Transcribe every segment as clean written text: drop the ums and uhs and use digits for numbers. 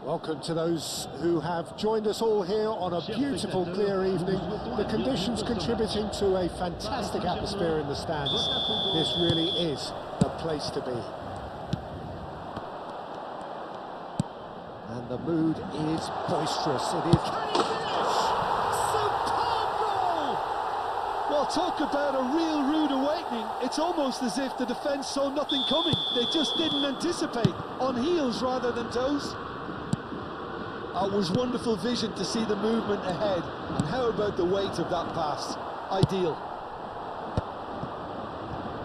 Welcome to those who have joined us all here on a beautiful, clear evening. The conditions contributing to a fantastic atmosphere in the stands. This really is the place to be. And the mood is boisterous. It is. Superb goal! Well, talk about a real rude awakening. It's almost as if the defence saw nothing coming. They just didn't anticipate. On heels rather than toes. It was wonderful vision to see the movement ahead, and how about the weight of that pass? Ideal.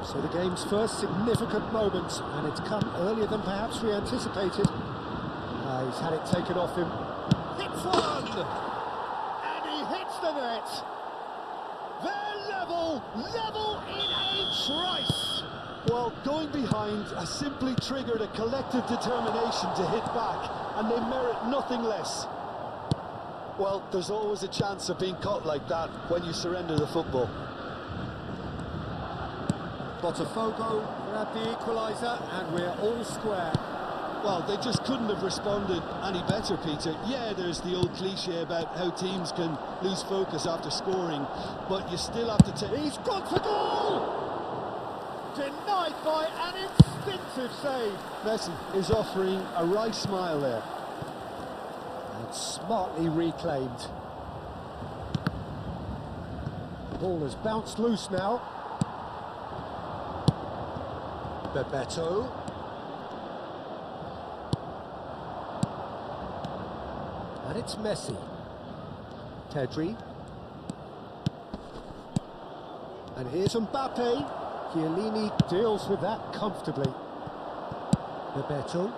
So the game's first significant moment, and it's come earlier than perhaps we anticipated. He's had it taken off him. Hits one! And he hits the net! They're level in a trice! Well, going behind has simply triggered a collective determination to hit back, and they merit nothing less. Well, there's always a chance of being caught like that when you surrender the football. Botafogo grab the equaliser, and we're all square. Well, they just couldn't have responded any better, Peter. Yeah, there's the old cliche about how teams can lose focus after scoring, but you still have to take... He's gone for goal! Denied by an instinctive save. Messi is offering a wry smile there. And smartly reclaimed. The ball has bounced loose now. Bebeto. And it's Messi. Pedri. And here's Mbappe. Chiellini deals with that comfortably. Bebeto.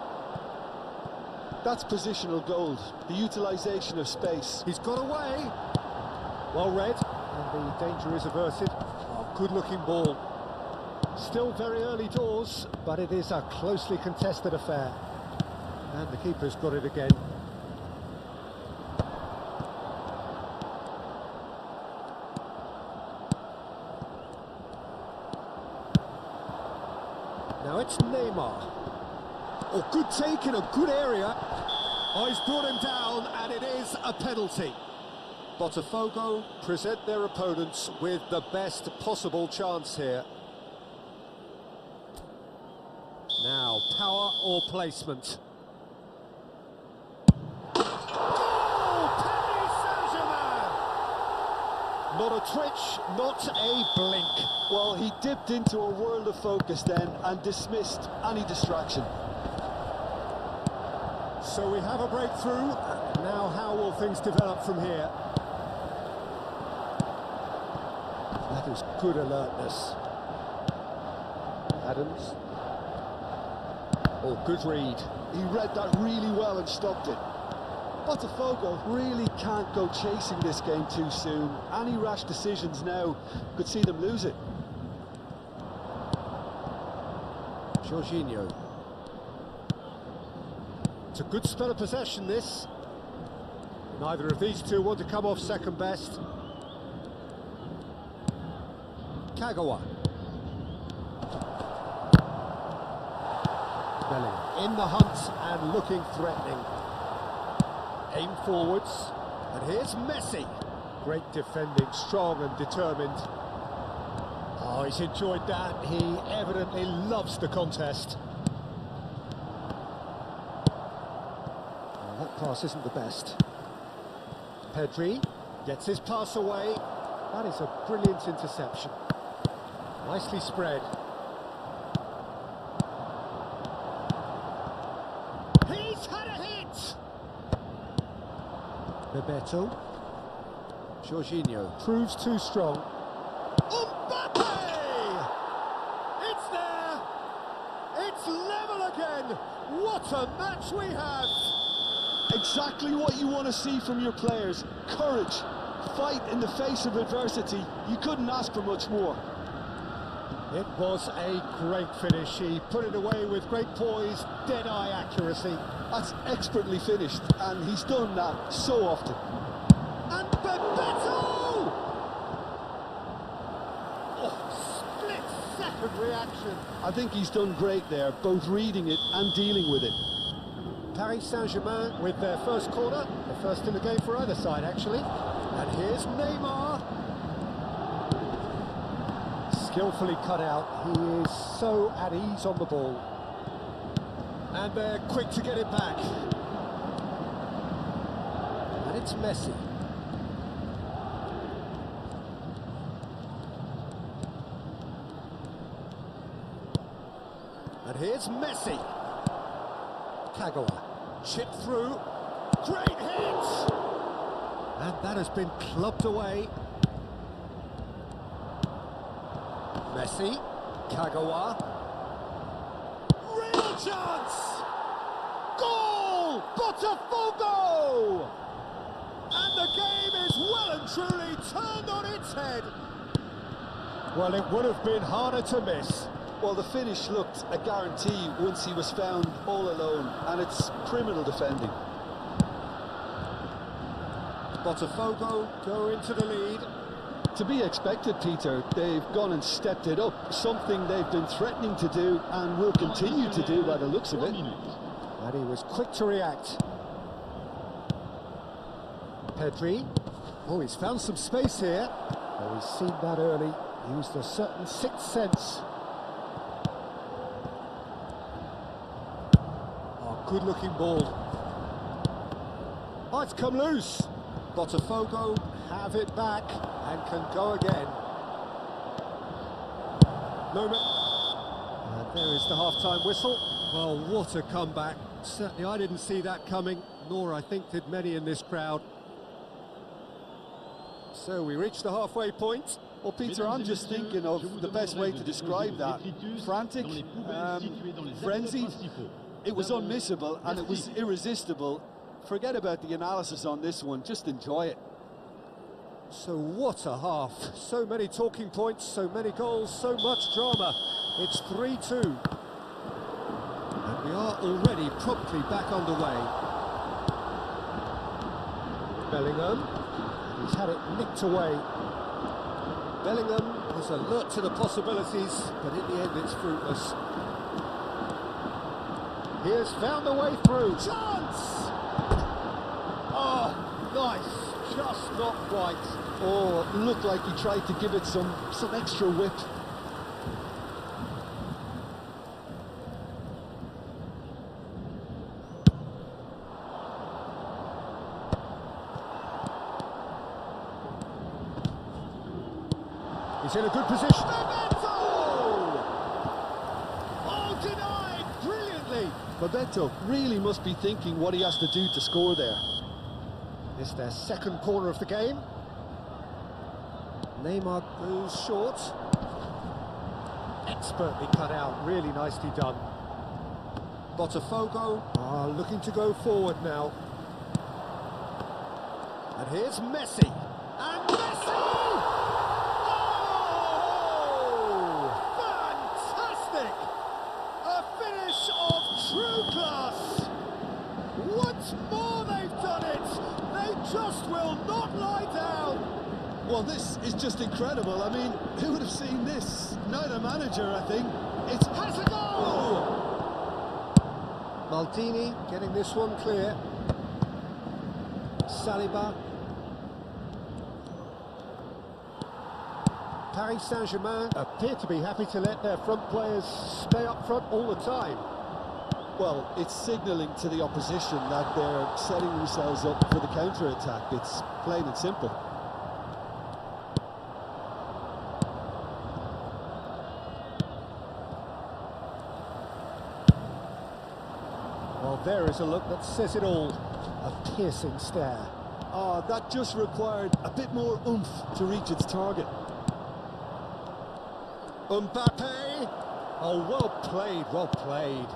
That's positional gold, the utilisation of space. He's got away. Well read, and the danger is averted. Oh, good-looking ball. Still very early doors, but it is a closely contested affair. And the keeper's got it again. Now it's Neymar. Oh, good take in a good area. Oh, he's brought him down, and it is a penalty. Botafogo present their opponents with the best possible chance here. Now, power or placement? Oh, Not a twitch, not a blink. Well, he dipped into a world of focus then and dismissed any distraction. So we have a breakthrough. Now how will things develop from here? That is good alertness. Adams. Oh, good read. He read that really well and stopped it. Botafogo really can't go chasing this game too soon. Any rash decisions now could see them lose it. Jorginho. It's a good spell of possession, this. Neither of these two want to come off second best. Kagawa. Bellingham in the hunt and looking threatening. Aim forwards, and here's Messi. Great defending, strong and determined. Oh, he's enjoyed that. He evidently loves the contest. That pass isn't the best. Pedri gets his pass away. That is a brilliant interception. Nicely spread. He's had a hit! Bebeto. Jorginho proves too strong. Mbappe! It's there! It's level again! What a match we have! Exactly what you want to see from your players. Courage, fight in the face of adversity. You couldn't ask for much more. It was a great finish. He put it away with great poise, dead-eye accuracy. That's expertly finished, and he's done that so often. And Bebeto! Oh, split-second reaction. I think he's done great there, both reading it and dealing with it. Paris Saint-Germain with their first corner, the first in the game for either side, actually. And here's Neymar. Skillfully cut out. He is so at ease on the ball. And they're quick to get it back. And it's Messi. And here's Messi. Kagawa. Chip through. Great hit! And that has been clubbed away. Messi, Kagawa, real chance! Goal! Botafogo! And the game is well and truly turned on its head. Well, it would have been harder to miss. Well, the finish looked a guarantee once he was found all alone, and it's criminal defending. Botafogo go into the lead. To be expected, Peter. They've gone and stepped it up, something they've been threatening to do and will continue to do by the looks of it. And he was quick to react. Pedri. Oh, he's found some space here. Oh, he's seen that early. Used a certain sixth sense. Oh, good-looking ball. Oh, it's come loose. Botafogo have it back and can go again. Moment. And there is the half-time whistle. Well, what a comeback. Certainly I didn't see that coming, nor I think did many in this crowd. So we reach the halfway point. Well, Peter, I'm just thinking of the best way to describe that. Frantic, frenzied. It was unmissable and it was irresistible. Forget about the analysis on this one, just enjoy it. So what a half. So many talking points, so many goals, so much drama. It's 3-2. And we are already promptly back underway. Bellingham. He's had it nicked away. Bellingham is alert to the possibilities, but in the end it's fruitless. He has found a way through. Chance! Oh, nice. Just not quite. Oh, it looked like he tried to give it some extra whip. He's in a good position. Bebeto! Oh, denied brilliantly. Bebeto really must be thinking what he has to do to score there. It's their second corner of the game. Neymar goes short. Expertly cut out, really nicely done. Botafogo are looking to go forward now. And here's Messi. And Messi! Oh! Fantastic! A finish of true class. Once more they've done it. They just will not lie down. Well, this is just incredible. I mean, who would have seen this? Not a manager, I think. It Has a goal! Maldini getting this one clear. Saliba. Paris Saint-Germain appear to be happy to let their front players stay up front all the time. Well, it's signalling to the opposition that they're setting themselves up for the counter-attack. It's plain and simple. Well, there is a look that says it all. A piercing stare. Oh, that just required a bit more oomph to reach its target. Mbappe! Oh, well played, well played.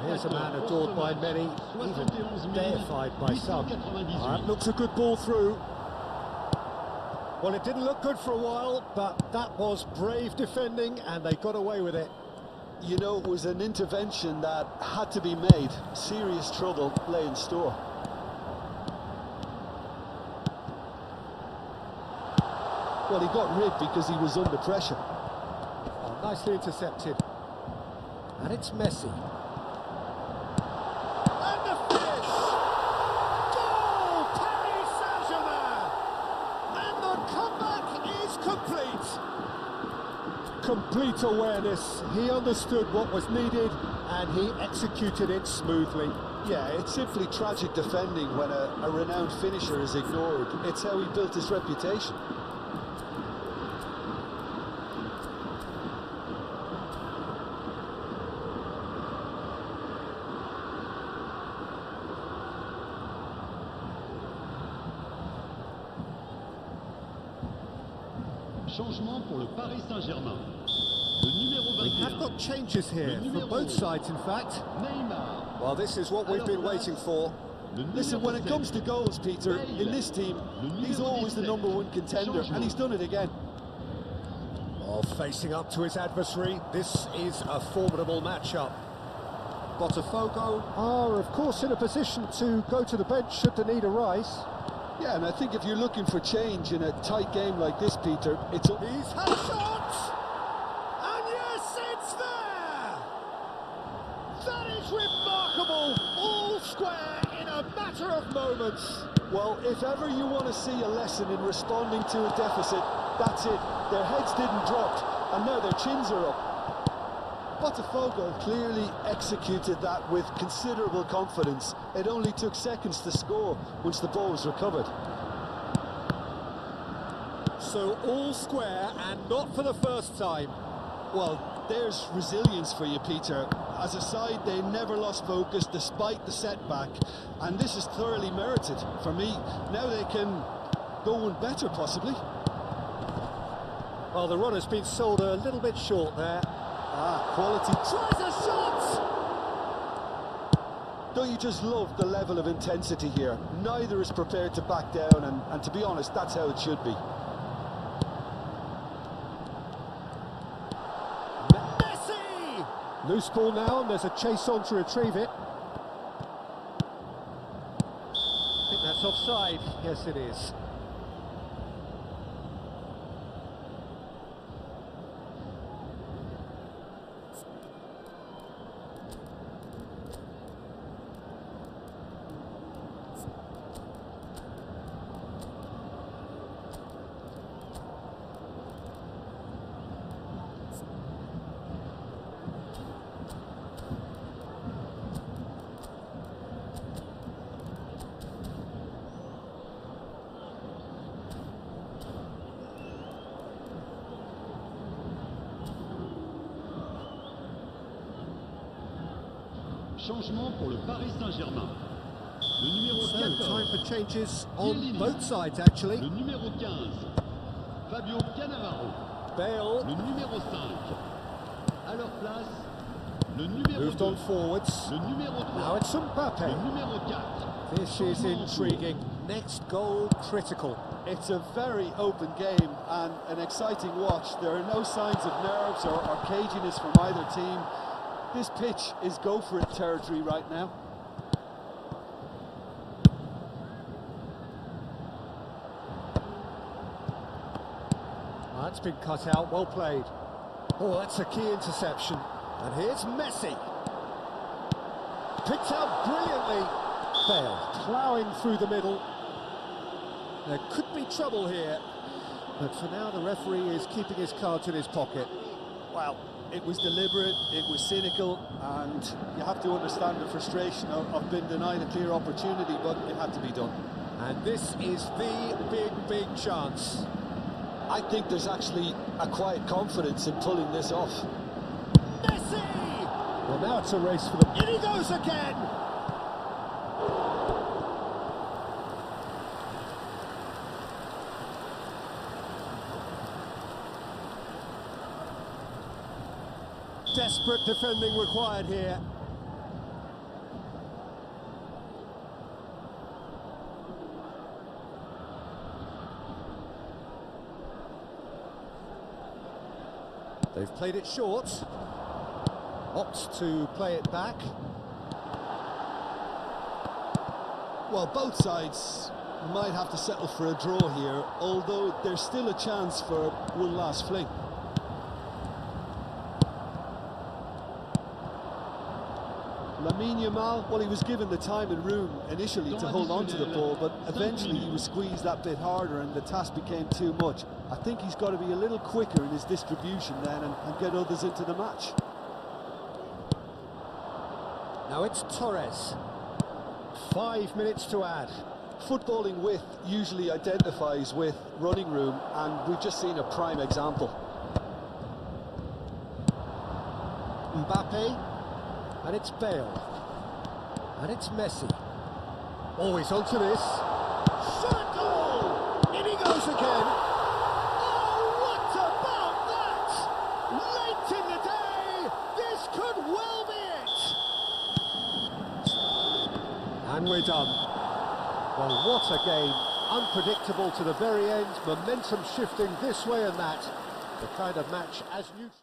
Here's a man adored by many, even deified by some. That looks a good ball through. Well, it didn't look good for a while, but that was brave defending, and they got away with it. You know, it was an intervention that had to be made. Serious trouble lay in store. Well, he got rid because he was under pressure. Oh, nicely intercepted. And it's Messi. And the finish! Goal! Paris Saint-Germain! And the comeback is complete. Complete awareness. He understood what was needed and he executed it smoothly. Yeah, it's simply tragic defending when a renowned finisher is ignored. It's how he built his reputation. Changement pour le Paris Saint-Germain. Le numéro 21. We have got changes here for both sides, in fact. Neymar. Well, this is what we've been waiting for. Listen, when it comes to goals, Peter, in this team, he's always the #1 contender, and he's done it again. Oh, facing up to his adversary, this is a formidable matchup. Botafogo are, of course, in a position to go to the bench should the need arise. Yeah, and I think if you're looking for change in a tight game like this, Peter, it's... He's had a shot! And yes, it's there! That is remarkable! All square in a matter of moments. Well, if ever you want to see a lesson in responding to a deficit, that's it. Their heads didn't drop, and now their chins are up. Botafogo clearly executed that with considerable confidence. It only took seconds to score once the ball was recovered. So all square, and not for the first time. Well, there's resilience for you, Peter. As a side, they never lost focus despite the setback, and this is thoroughly merited for me. Now they can go one better, possibly. Well, the run has been sold a little bit short there. Quality. Tries a shot! Don't you just love the level of intensity here? Neither is prepared to back down, and to be honest, that's how it should be. Messi! Loose ball now, and there's a chase on to retrieve it. I think that's offside. Yes, it is. Changement pour le Paris Saint-Germain. Le numéro So, 14. time for changes on Yelini. both sides, actually. Le numéro 15. Fabio Cannavaro. Bale Le numéro 5. À leur place, le numéro moved 2. on forwards. Le numéro 3. Now it's Mbappe. Le numéro 4. This is intriguing. Next goal critical. It's a very open game and an exciting watch. There are no signs of nerves or caginess from either team. This pitch is go-for-it territory right now. That's been cut out, well played. Oh, that's a key interception. And here's Messi. Picked out brilliantly. Bale ploughing through the middle. There could be trouble here. But for now, the referee is keeping his cards in his pocket. Well, it was deliberate, it was cynical, and you have to understand the frustration of being denied a clear opportunity, but it had to be done. And this is the big chance. I think there's actually a quiet confidence in pulling this off. Messi! Well, now it's a race for them. In he goes again! Desperate defending required here. They've played it short. Opts to play it back. Well, both sides might have to settle for a draw here, although there's still a chance for one last fling. Lamine Yamal, well, he was given the time and room initially to hold on to the ball, but eventually he was squeezed that bit harder and the task became too much. I think he's got to be a little quicker in his distribution then and get others into the match. Now it's Torres. 5 minutes to add. Footballing width usually identifies with running room, and we've just seen a prime example. Mbappe. And it's Bale. And it's Messi. Oh, he's onto this. Shot a goal! In he goes again. Oh, what about that? Late in the day, this could well be it. And we're done. Well, what a game. Unpredictable to the very end. Momentum shifting this way and that. The kind of match as neutral.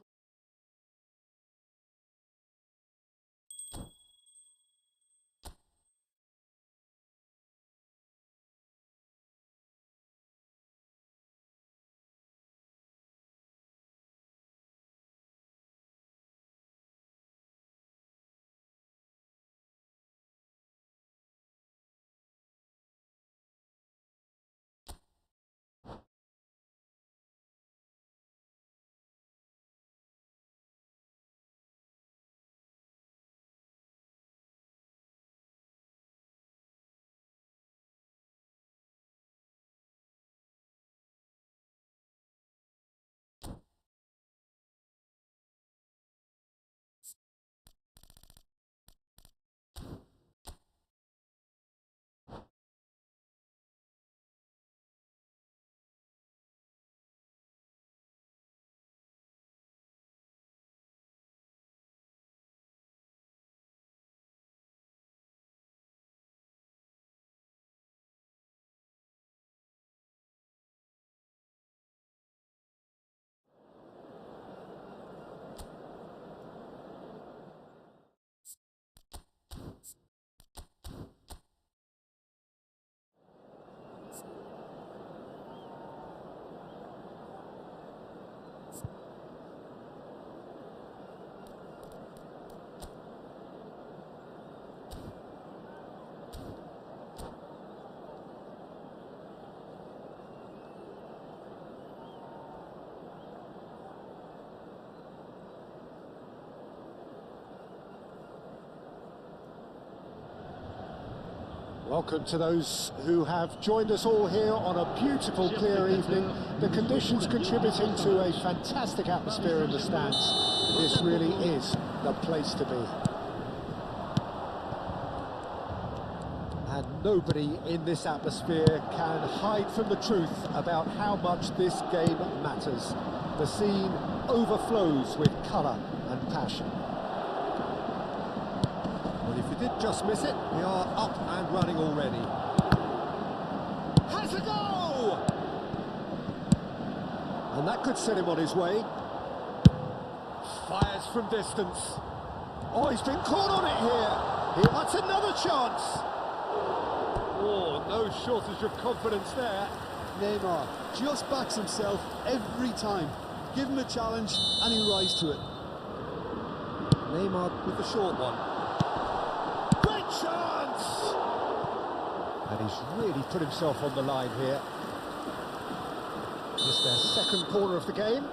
Welcome to those who have joined us all here on a beautiful, clear evening. The conditions contributing to a fantastic atmosphere in the stands. This really is the place to be. Nobody in this atmosphere can hide from the truth about how much this game matters. The scene overflows with colour and passion. Well, if you did just miss it, we are up and running already. Has a go! And that could set him on his way. Fires from distance. Oh, he's been caught on it here. That's another chance. Oh, no shortage of confidence there. Neymar just backs himself every time. Give him a challenge and he'll rise to it. Neymar with the short one. Great chance! And he's really put himself on the line here. It's their second corner of the game.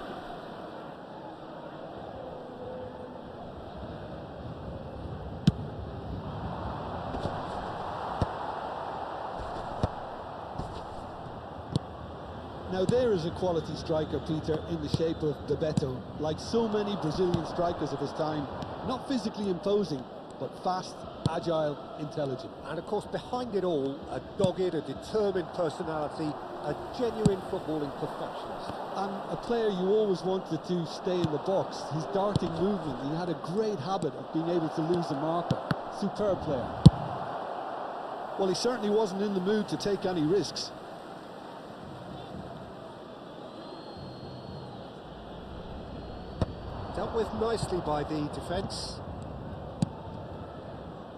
Now there is a quality striker, Peter, in the shape of Bebeto. Like so many Brazilian strikers of his time, not physically imposing, but fast, agile, intelligent. And of course, behind it all, a dogged, a determined personality, a genuine footballing perfectionist. And a player you always wanted to stay in the box. His darting movement, he had a great habit of being able to lose a marker. Superb player. Well, he certainly wasn't in the mood to take any risks. Dealt with nicely by the defence.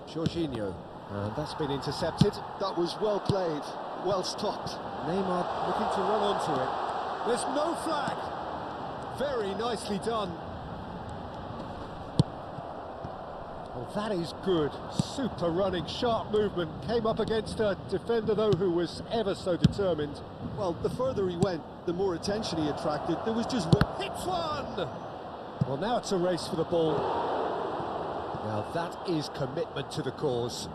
Jorginho, and that's been intercepted. That was well played, well stopped. Neymar looking to run onto it. There's no flag. Very nicely done. Oh, that is good. Super running, sharp movement. Came up against a defender, though, who was ever so determined. Well, the further he went, the more attention he attracted. There was just... Hits one! Well, now it's a race for the ball. Now that is commitment to the cause.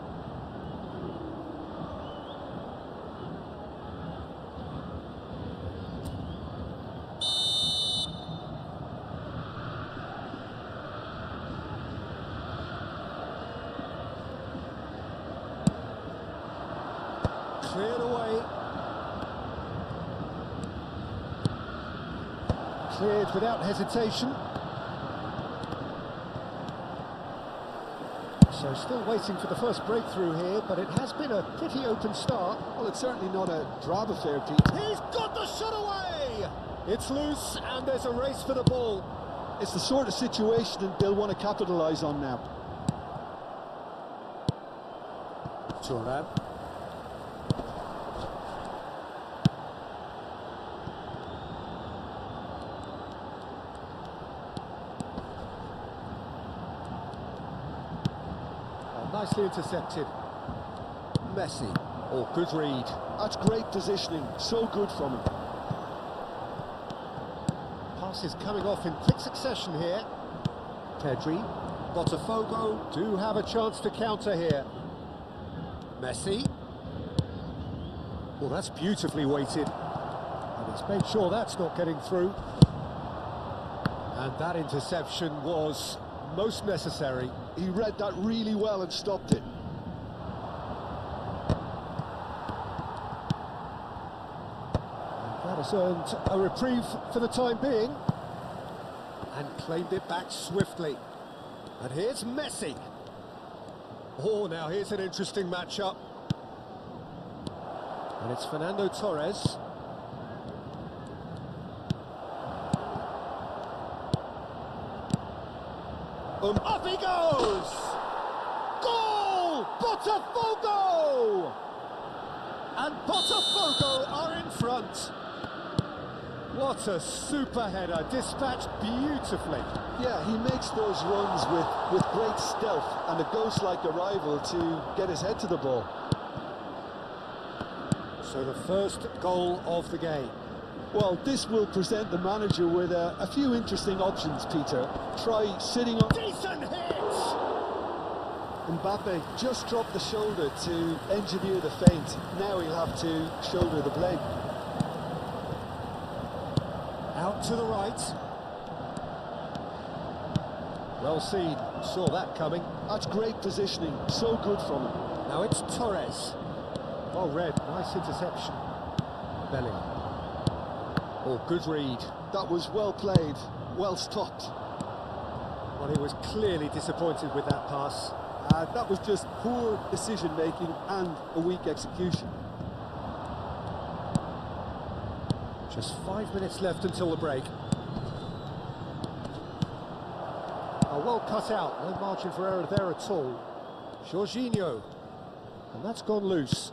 Cleared away. Cleared without hesitation. So still waiting for the first breakthrough here, but it has been a pretty open start. Well, it's certainly not a drab affair, Pete. He's got the shot away! It's loose, and there's a race for the ball. It's the sort of situation that they'll want to capitalise on now. Thuram. Nicely intercepted. Messi. Oh, good read. That's great positioning. So good from him. Passes coming off in quick succession here. Pedri. Botafogo do have a chance to counter here. Messi. Well, that's beautifully weighted. And he's made sure that's not getting through. And that interception was most necessary. He read that really well and stopped it. That has earned a reprieve for the time being. And claimed it back swiftly. And here's Messi. Oh, now here's an interesting matchup. And it's Fernando Torres. Up he goes! Goal! Botafogo! And Botafogo are in front. What a super header, dispatched beautifully. Yeah, he makes those runs with great stealth and a ghost-like arrival to get his head to the ball. So the first goal of the game. Well, this will present the manager with a few interesting options, Peter. Try sitting on... Decent hit! Mbappe just dropped the shoulder to engineer the feint. Now he'll have to shoulder the blame. Out to the right. Well seen, saw that coming. That's great positioning, so good from him. Now it's Torres. Well read, nice interception. Bellingham. Oh, good read. That was well played, well stopped. Well, he was clearly disappointed with that pass. That was just poor decision-making and a weak execution. Just 5 minutes left until the break. Oh, well cut out, no margin for error there at all. Jorginho, and that's gone loose.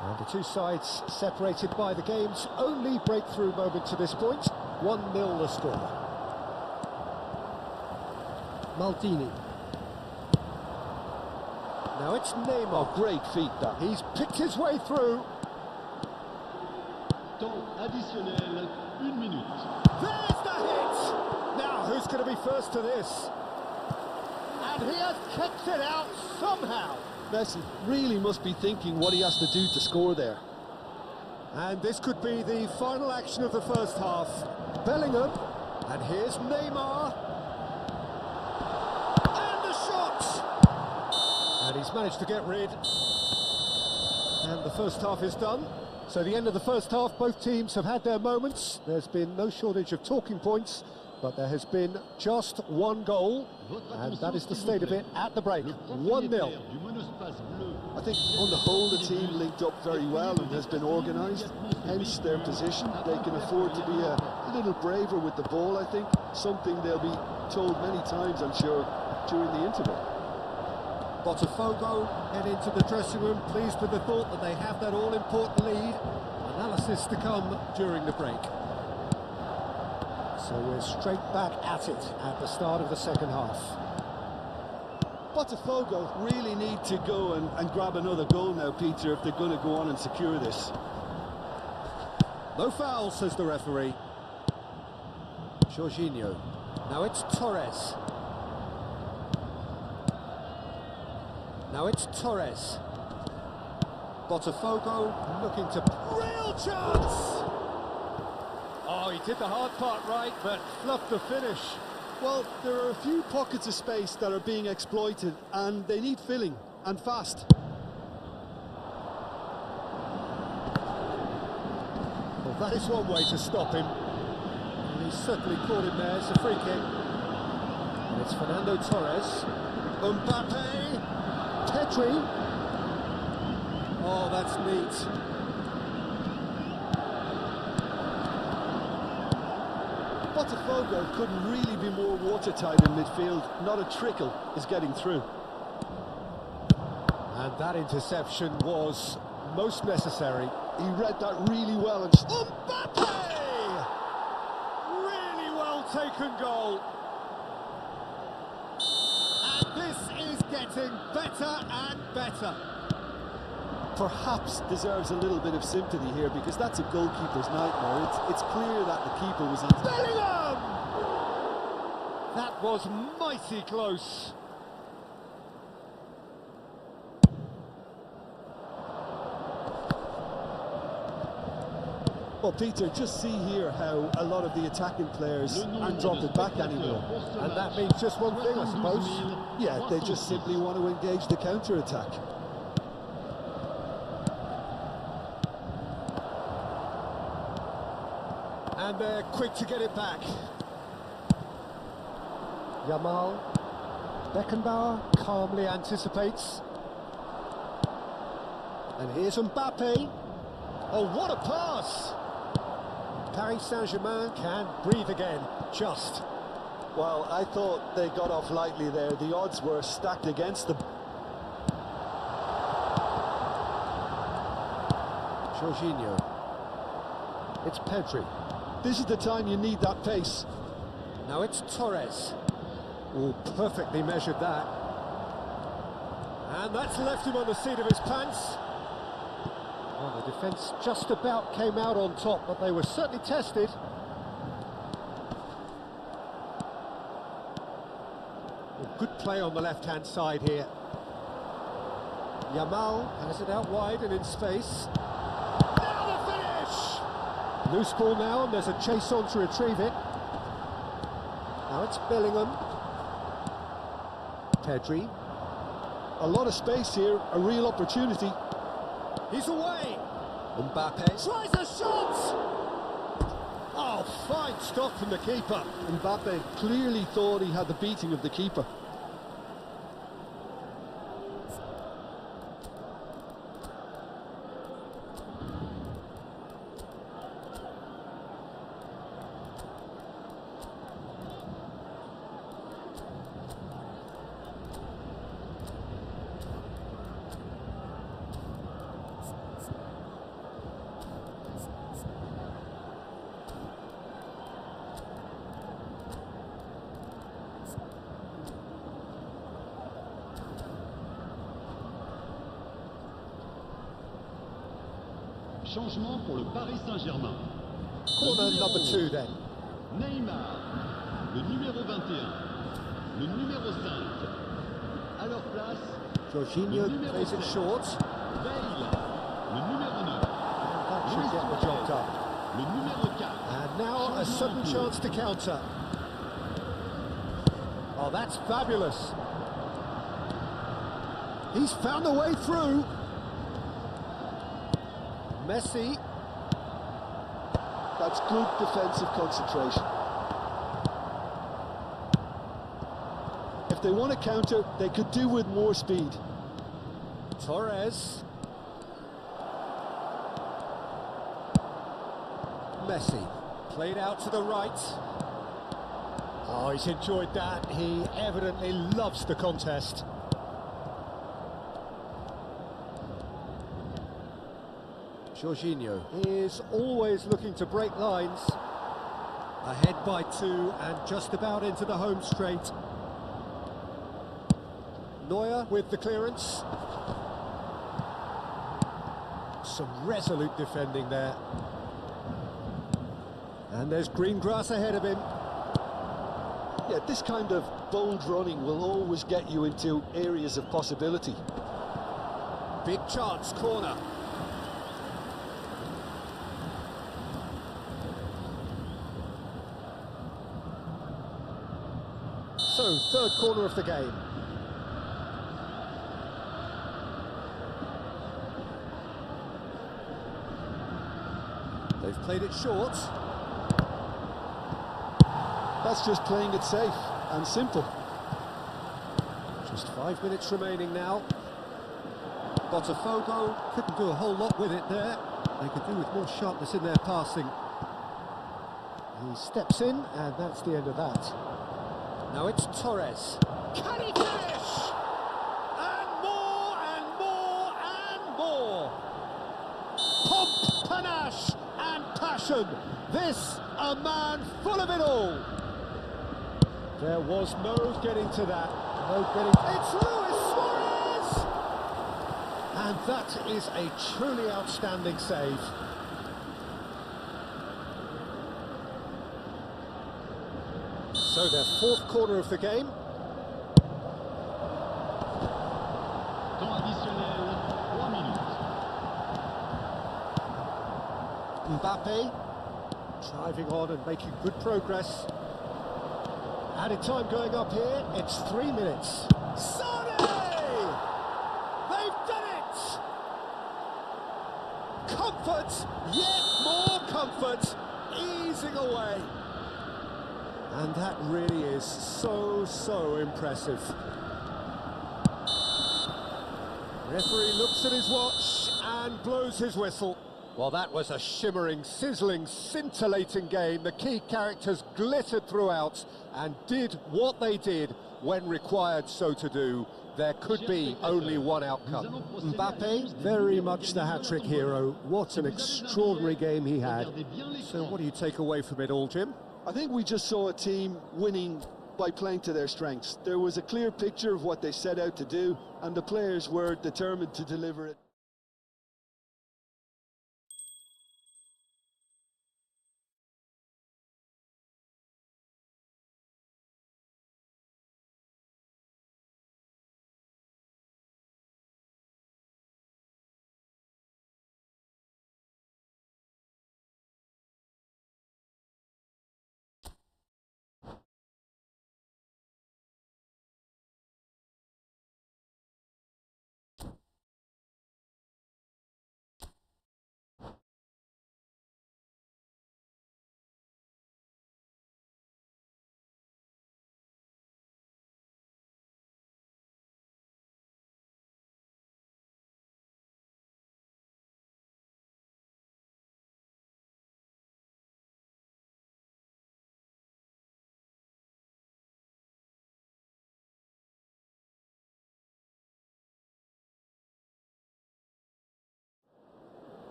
And the two sides separated by the game's only breakthrough moment to this point. 1-0 the score. Maldini. Now it's Neymar. Oh, great feat that. He's picked his way through. Temps additionnel, 1 minute. There's the hit! Now, who's going to be first to this? And he has kicked it out somehow. Messi really must be thinking what he has to do to score there. And this could be the final action of the first half. Bellingham, and here's Neymar. And the shot! And he's managed to get rid. And the first half is done. So the end of the first half, both teams have had their moments. There's been no shortage of talking points, but there has been just one goal, and that is the state of it at the break. 1-0. I think on the whole the team linked up very well and has been organised, hence their position. They can afford to be a little braver with the ball, I think. Something they'll be told many times, I'm sure, during the interval. Botafogo head into the dressing room, pleased with the thought that they have that all-important lead. Analysis to come during the break. So we're straight back at it at the start of the second half. Botafogo really need to go and grab another goal now, Peter, if they're going to go on and secure this. No foul, says the referee. Jorginho. Now it's Torres. Now it's Torres. Botafogo looking to... Real chance! Oh, he did the hard part right, but fluffed the finish. Well, there are a few pockets of space that are being exploited, and they need filling, and fast. Well, that is one way to stop him. And he's certainly caught him there. It's a free kick. And it's Fernando Torres. Mbappe. Pedri. Oh, that's neat. Botafogo couldn't really be more watertight in midfield. Not a trickle is getting through. And that interception was most necessary. He read that really well. And Mbappe! Really well taken goal. And this is getting better and better. Perhaps deserves a little bit of sympathy here, because that's a goalkeeper's nightmare. It's clear that the keeper was on. Bellingham! That was mighty close. Well, Peter, just see here how a lot of the attacking players aren't dropping back anymore. And that means just one thing, I suppose. Yeah, they just simply want to engage the counter-attack. And they're quick to get it back. Yamal. Beckenbauer calmly anticipates. And here's Mbappe. Oh, what a pass! Paris Saint-Germain can breathe again, just. Well, I thought they got off lightly there. The odds were stacked against them. Jorginho. It's Pedri. This is the time you need that pace. Now it's Torres. Oh, perfectly measured that. And that's left him on the seat of his pants. Well, the defence just about came out on top, but they were certainly tested. Well, good play on the left-hand side here. Yamal has it out wide and in space. Now the finish! Loose ball now, and there's a chase on to retrieve it. Now it's Bellingham. Pedri. A lot of space here, a real opportunity. He's away. Mbappe tries a shot. Oh, fine stop from the keeper. Mbappe clearly thought he had the beating of the keeper. Changement pour le Paris Saint-Germain. Corner number 2 then. Neymar, le numéro 21, le numéro 5. À leur place, Jorginho le numéro plays it 7. short. Bale, le numéro 9. That should get the job done. Le numéro 4. And now a sudden chance to counter. Oh, that's fabulous. He's found a way through. Messi. That's good defensive concentration. If they want to counter, they could do with more speed. Torres. Messi. Played out to the right. Oh, he's enjoyed that. He evidently loves the contest. Jorginho is always looking to break lines. Ahead by 2 and just about into the home straight. Neuer with the clearance. Some resolute defending there. And there's green grass ahead of him. Yeah, this kind of bold running will always get you into areas of possibility. Big chance, corner. So, third corner of the game. They've played it short. That's just playing it safe and simple. Just 5 minutes remaining now. Botafogo couldn't do a whole lot with it there. They could do with more sharpness in their passing. He steps in, and that's the end of that. Now it's Torres. Can he finish? And more, and more, and more. Pomp, panache, and passion. This, a man full of it all. There was no getting to that. No getting... It's Luis Suarez! And that is a truly outstanding save. So their fourth corner of the game. Temps additionnel, 3 minutes. Mbappe driving on and making good progress. Added time going up here, it's 3 minutes. Sane! They've done it! Comfort, yet more comfort, easing away. And that really is so impressive. Referee looks at his watch and blows his whistle. Well, that was a shimmering, sizzling, scintillating game. The key characters glittered throughout and did what they did when required so to do. There could be only one outcome. Mbappe, very much the hat-trick hero. What an extraordinary game he had. So what do you take away from it all, Jim? I think we just saw a team winning by playing to their strengths. There was a clear picture of what they set out to do, and the players were determined to deliver it.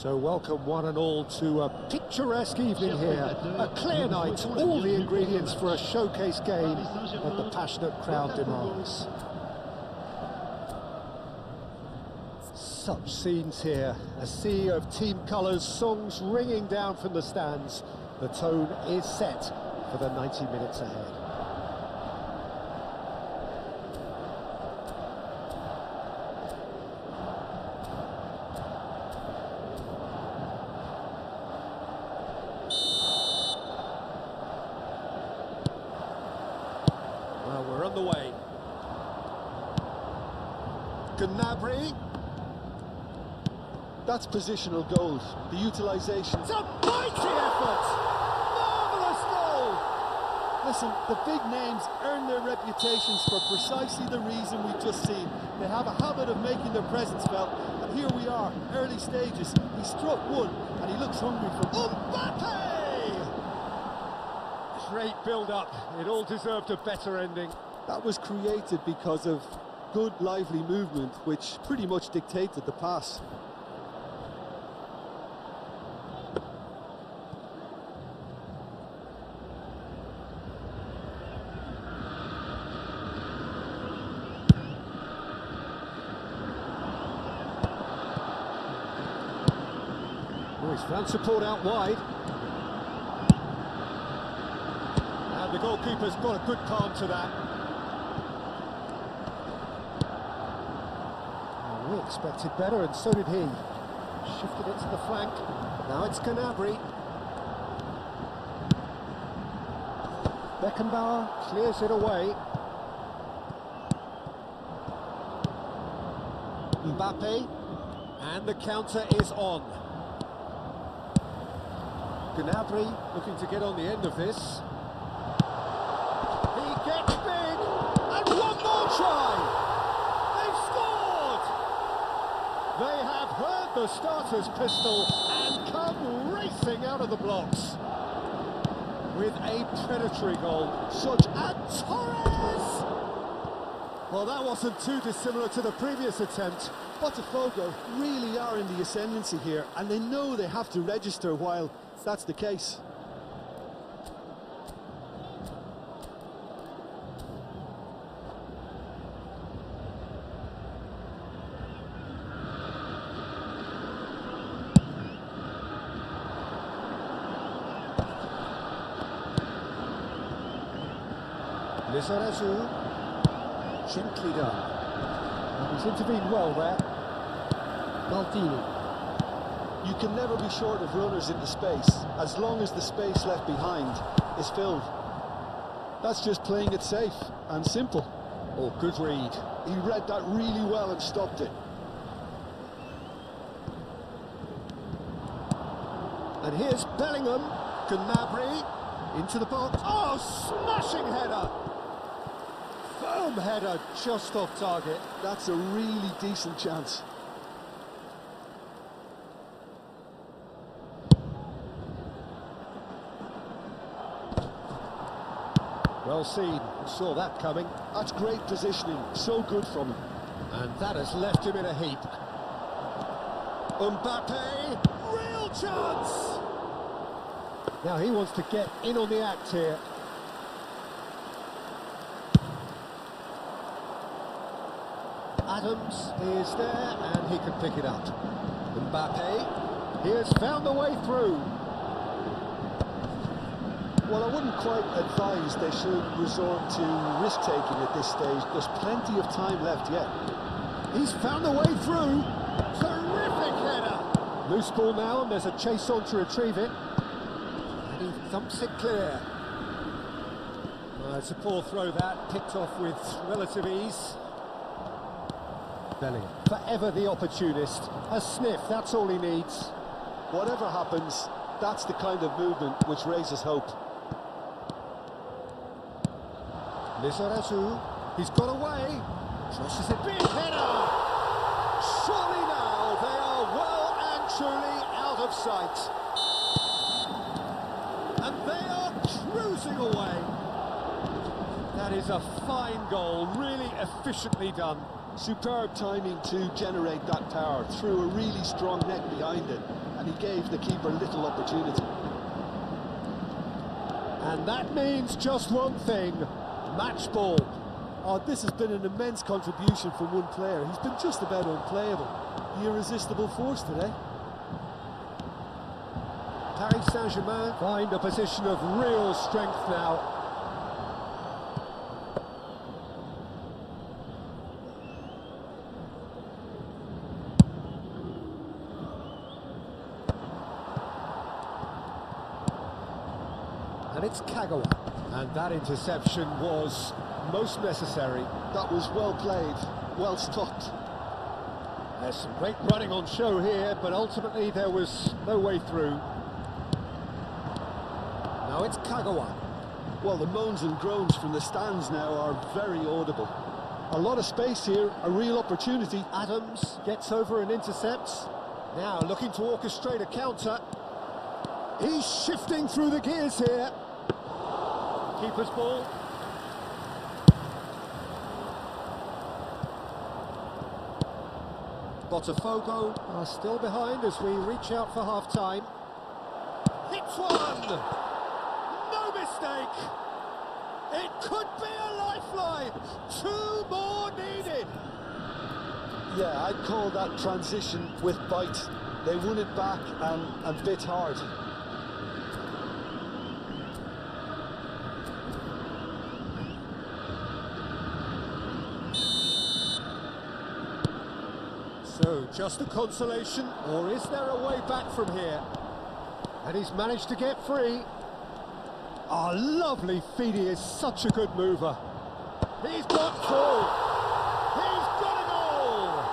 So welcome one and all to a picturesque evening here, a clear night, all the ingredients for a showcase game that the passionate crowd demands. Such scenes here, a sea of team colours, songs ringing down from the stands. The tone is set for the 90 minutes ahead. Well, we're on the way. Gnabry. That's positional gold. The utilisation. It's a mighty effort! Marvellous goal! Listen, the big names earn their reputations for precisely the reason we've just seen. They have a habit of making their presence felt, and here we are, early stages. He struck one, and he looks hungry for more. Mbappe! Great build-up. It all deserved a better ending. That was created because of good, lively movement, which pretty much dictated the pass. Oh, he's found support out wide. And the goalkeeper's got a good palm to that. Oh, we expected better, and so did he. Shifted it to the flank. Now it's Gnabry. Beckenbauer clears it away. Mbappe. And the counter is on. Gnabry looking to get on the end of this. He gets big, and one more try! They've scored! They have heard the starter's pistol and come racing out of the blocks with a predatory goal. And Torres! Well, that wasn't too dissimilar to the previous attempt. Botafogo really are in the ascendancy here, and they know they have to register while that's the case. Lizarazu, gently done. And he's intervened well there. Maldini. You can never be short of runners in the space, as long as the space left behind is filled. That's just playing it safe and simple. Oh, good read. He read that really well and stopped it. And here's Bellingham. Gnabry into the box. Oh, smashing header! Firm header, just off target. That's a really decent chance. Well seen, saw that coming. That's great positioning, so good from him. And that has left him in a heap. Mbappe, real chance! Now he wants to get in on the act here. Adams is there, and he can pick it up. Mbappe, he has found the way through. Well, I wouldn't quite advise they should resort to risk-taking at this stage. There's plenty of time left yet. He's found the way through. Terrific header. Loose ball now, and there's a chase on to retrieve it. And he thumps it clear. It's a poor throw that, picked off with relative ease. Bellingham, forever the opportunist. A sniff, that's all he needs. Whatever happens, that's the kind of movement which raises hope. Lizarazu, he's got away. Crosses it, big header! Surely now they are well and truly out of sight. And they are cruising away. That is a fine goal, really efficiently done. Superb timing to generate that power through a really strong net behind it. and he gave the keeper little opportunity. And that means just one thing, match ball. Oh, this has been an immense contribution from one player. He's been just about unplayable. The irresistible force today. Paris Saint-Germain find a position of real strength now. And it's Kagawa. And that interception was most necessary. That was well played, well stopped. There's some great running on show here, but ultimately there was no way through. Now it's Kagawa. Well, the moans and groans from the stands now are very audible. A lot of space here, a real opportunity. Adams gets over and intercepts. Now looking to orchestrate a counter. He's shifting through the gears here. Keeper's ball. Botafogo are still behind as we reach out for half-time. Hits one! No mistake! It could be a lifeline! 2 more needed! Yeah, I'd call that transition with bite. They won it back and bit hard. So, just a consolation, or is there a way back from here? And he's managed to get free. Ah, lovely feed, he is such a good mover. He's got through! He's got it all!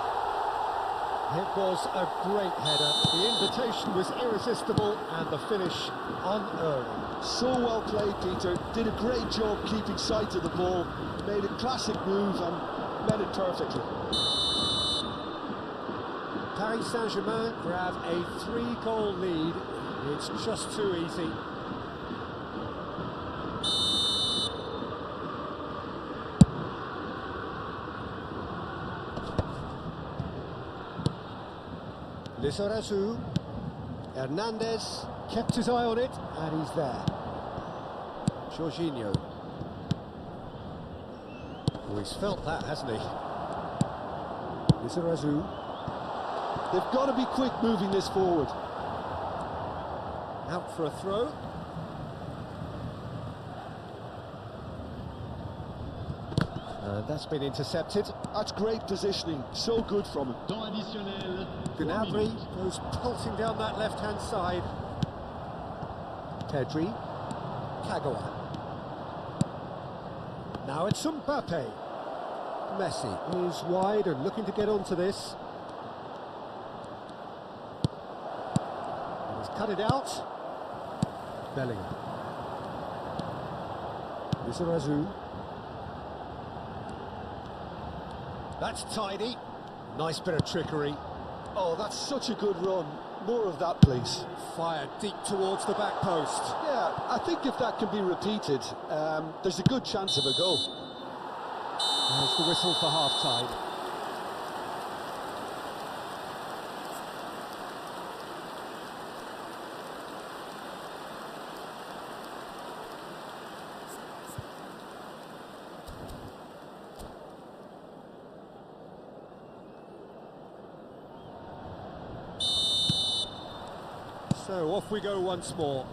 It was a great header. The invitation was irresistible and the finish unearned. So well played, Peter. Did a great job keeping sight of the ball. Made a classic move and met it perfectly. Paris Saint-Germain grab a 3-goal lead. It's just too easy. Lizarazu. Hernandez kept his eye on it, and he's there. Jorginho. Oh, he's felt that, hasn't he? Lizarazu. They've got to be quick moving this forward. Out for a throw. And that's been intercepted. That's great positioning. So good from him. Temps additionnel. Gnabry goes pelting down that left-hand side. Pedri. Kagawa. Now it's Mbappe. Messi is wide and looking to get onto this. And he's cut it out. Bellingham. Lizarazu. That's tidy. Nice bit of trickery. Oh, that's such a good run. More of that, please. Fired deep towards the back post. Yeah, I think if that can be repeated, there's a good chance of a goal. There's the whistle for half-time. So off we go once more.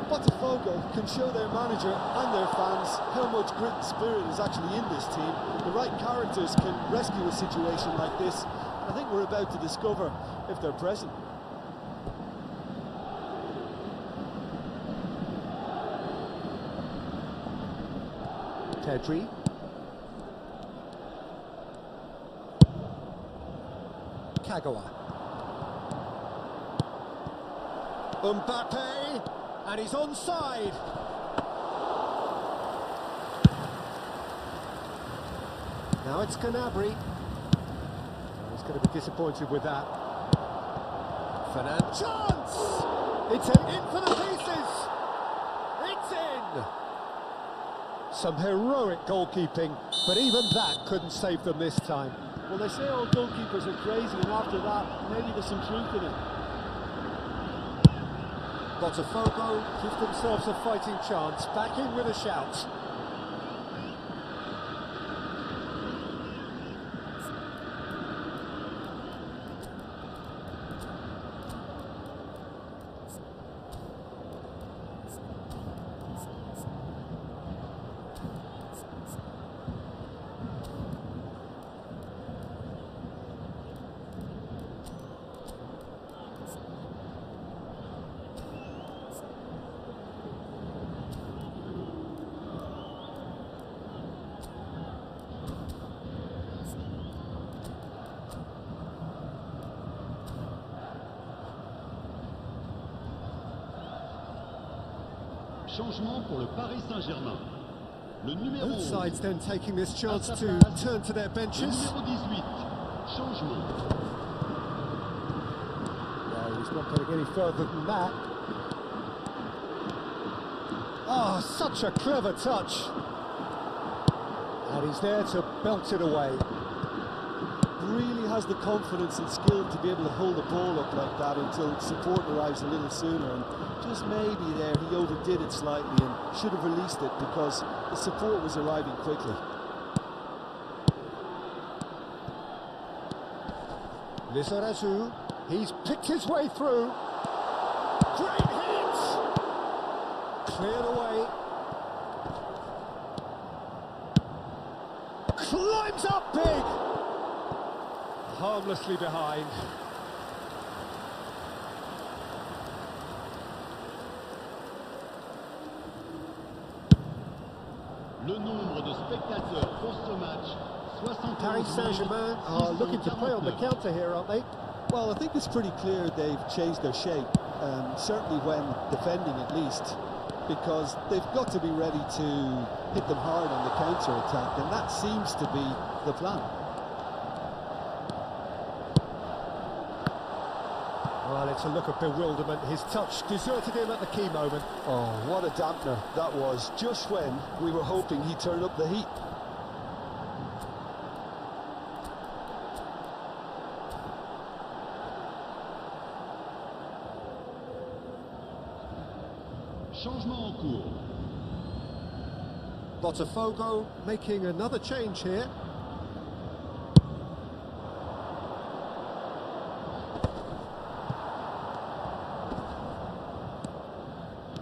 Botafogo can show their manager and their fans how much grit and spirit is actually in this team. The right characters can rescue a situation like this. I think we're about to discover if they're present. Pedri. Kagawa. Mbappe, and he's onside. Now it's Gnabry. He's going to be disappointed with that. Fernand, chance! It's in for the pieces. It's in. some heroic goalkeeping, but even that couldn't save them this time. Well, they say all goalkeepers are crazy, and after that, maybe there's some truth in it. Botafogo give themselves a fighting chance, back in with a shout. Changement pour le Paris Saint-Germain. Le numéro Both 11. sides then taking this chance À sa to place, turn to their Le benches. numéro 18. Changement. No, he's not going to get any further than that. Oh, such a clever touch. And he's there to belt it away. Really has the confidence and skill to be able to hold the ball up like that until support arrives a little sooner, and just maybe there he overdid it slightly and should have released it because the support was arriving quickly. Lizarazu, he's picked his way through. Great hit! Cleared away. Climbs up big! Harmlessly behind. Le nombre de spectateurs pour ce match, 71 Paris Saint-Germain are looking to play on the counter here, aren't they? Well, I think it's pretty clear they've changed their shape, certainly when defending at least, because they've got to be ready to hit them hard on the counter-attack, and that seems to be the plan. Well, it's a look of bewilderment. His touch deserted him at the key moment. Oh, what a dampener that was, just when we were hoping he'd turn up the heat. Changement en cours. Botafogo making another change here.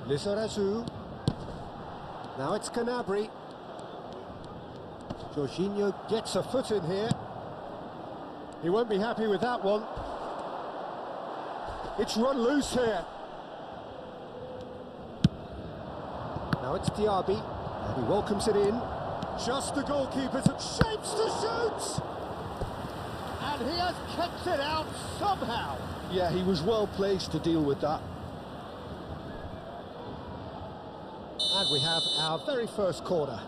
Lizarazu. Now it's Canabri. Jorginho gets a foot in here. He won't be happy with that one. It's run loose here. Now it's Diaby. And he welcomes it in. Just the goalkeeper's shapes to shoot! And he has kept it out somehow. Yeah, he was well placed to deal with that. And we have our very first corner.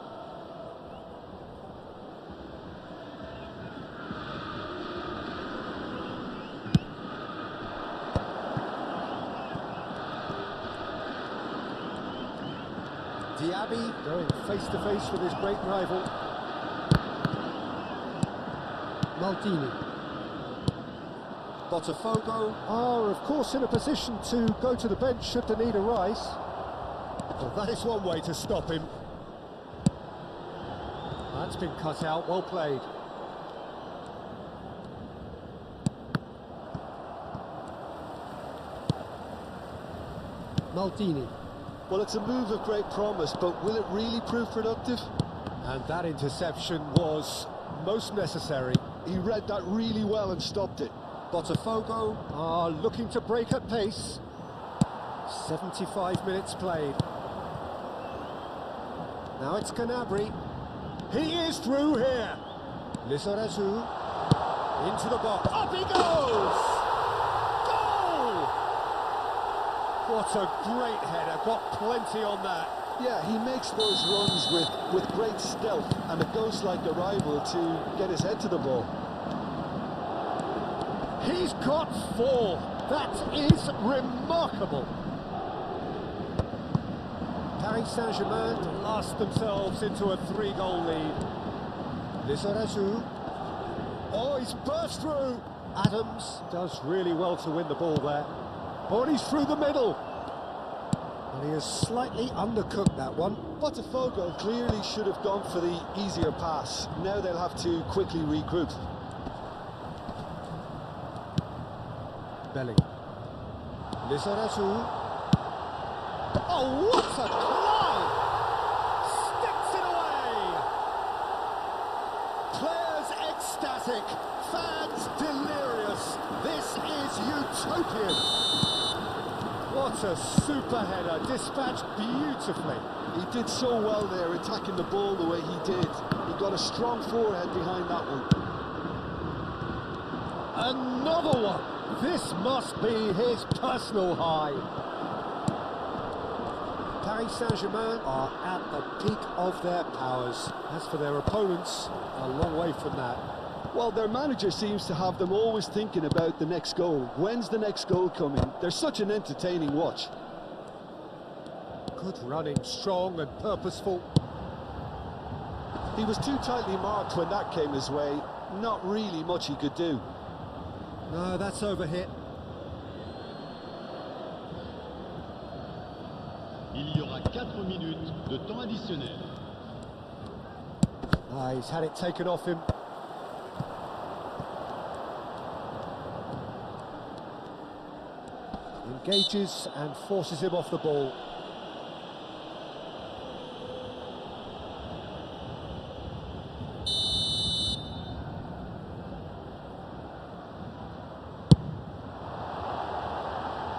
Diaby going face to face with his great rival. Maldini. Botafogo are of course in a position to go to the bench should the need arise. Well, that is one way to stop him. That's been cut out, well played. Maldini. Well, it's a move of great promise, but will it really prove productive? And that interception was most necessary. He read that really well and stopped it. Botafogo are looking to break at pace. 75 minutes played. Now it's Canabri. He is through here. Lizarazu into the box. Up he goes! Goal! What a great header. Got plenty on that. Yeah, he makes those runs with great stealth, and it goes like a rival to get his head to the ball. He's got 4. That is remarkable. Paris Saint-Germain blast themselves into a 3-goal lead. Lizarazu. Oh, he's burst through. Adams does really well to win the ball there. Oh, and he's through the middle. And he has slightly undercooked that one. Botafogo clearly should have gone for the easier pass. Now they'll have to quickly regroup. Belling. Lizarazu. Oh, what a climb! Sticks it away! Players ecstatic, fans delirious. This is utopian. What a super header, dispatched beautifully. He did so well there, attacking the ball the way he did. He got a strong forehead behind that one. Another one. This must be his personal high. Paris Saint-Germain are at the peak of their powers. As for their opponents, a long way from that. Well, their manager seems to have them always thinking about the next goal. When's the next goal coming? They're such an entertaining watch. Good running, strong and purposeful. He was too tightly marked when that came his way. Not really much he could do. No, that's overhit. Il y aura 4 minutes de temps additionnel. He's had it taken off him. Engages and forces him off the ball.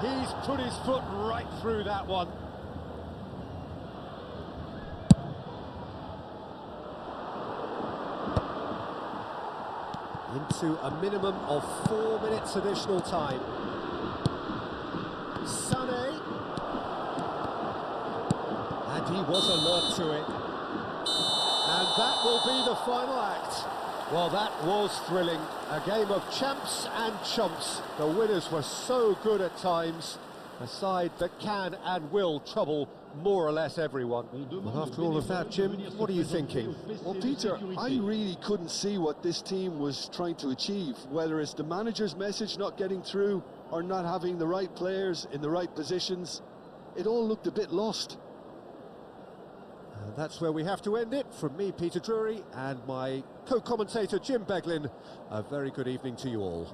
He's put his foot right through that one. Into a minimum of 4 minutes additional time. Sané. And he was alert to it. And that will be the final act. Well, that was thrilling. A game of champs and chumps. The winners were so good at times. A side that can and will trouble more or less everyone. Well, after all of that, Jim, what are you thinking? Well, Peter, I really couldn't see what this team was trying to achieve, whether it's the manager's message not getting through or not having the right players in the right positions. It all looked a bit lost. And that's where we have to end it. From me, Peter Drury, and my co-commentator, Jim Beglin, a very good evening to you all.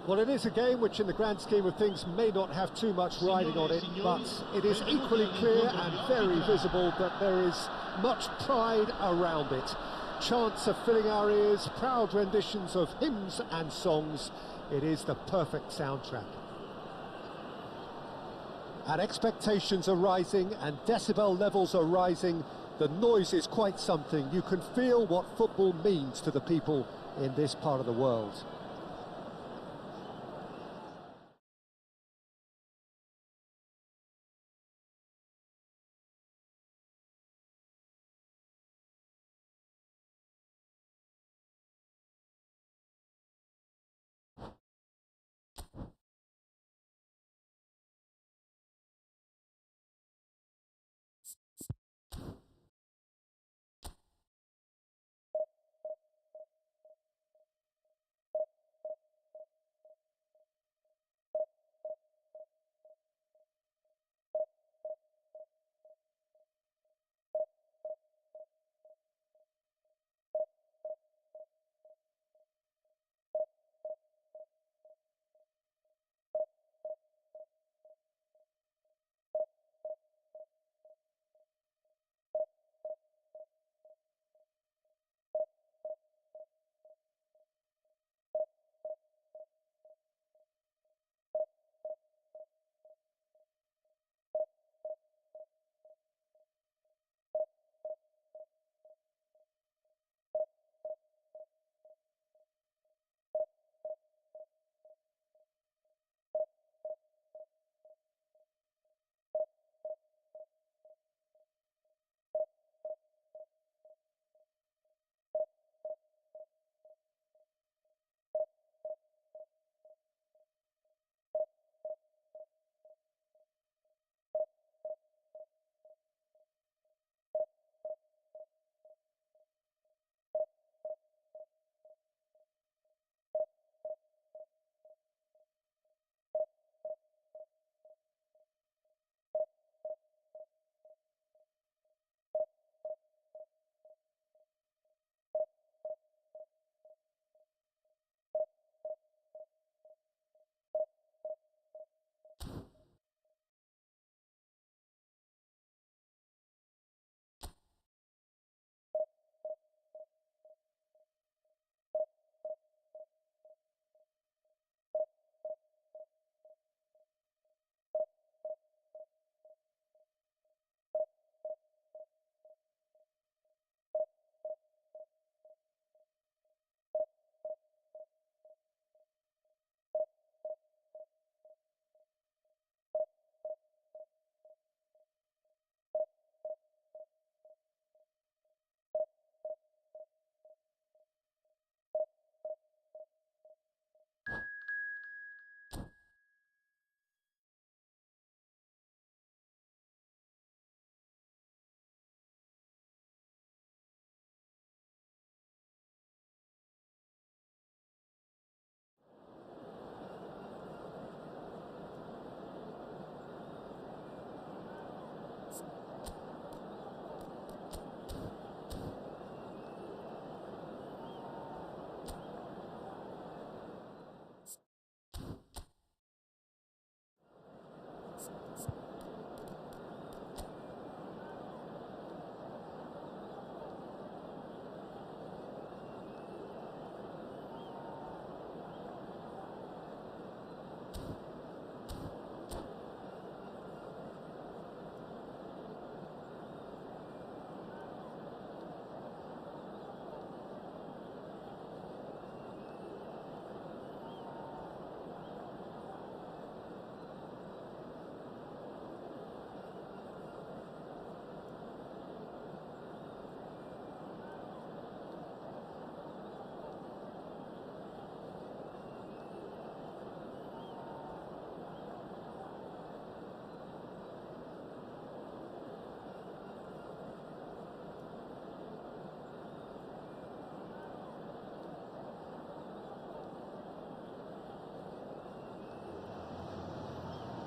Well, it is a game which in the grand scheme of things may not have too much riding on it, but it is equally clear and very visible that there is much pride around it. Chants are filling our ears, proud renditions of hymns and songs. It is the perfect soundtrack. And expectations are rising and decibel levels are rising. The noise is quite something. You can feel what football means to the people in this part of the world.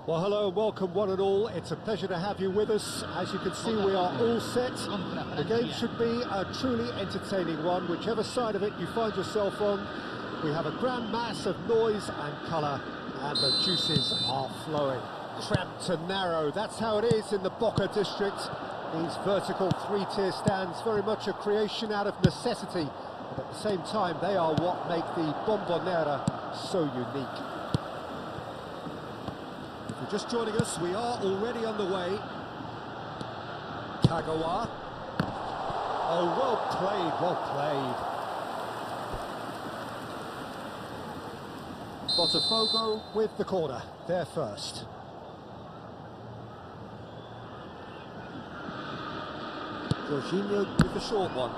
Well, hello and welcome one and all. It's a pleasure to have you with us. As you can see, we are all set. The game should be a truly entertaining one, whichever side of it you find yourself on. We have a grand mass of noise and colour, and the juices are flowing. Cramped and narrow, that's how it is in the Boca district. These vertical three-tier stands, very much a creation out of necessity, but at the same time they are what make the Bombonera so unique. If you're just joining us, we are already underway. Kagawa. Oh, well played, well played. Botafogo with the corner, there first. Jorginho with the short one.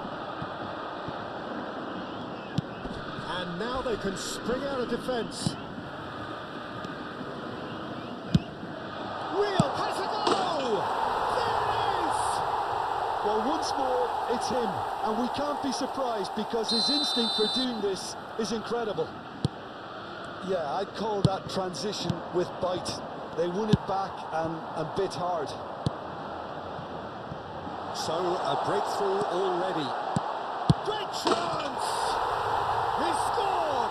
And now they can spring out of defence. Real has a goal! There it is! Well, once more, it's him, and we can't be surprised because his instinct for doing this is incredible. Yeah, I'd call that transition with bite. They won it back and bit hard. So, a breakthrough already. Great chance! He scored!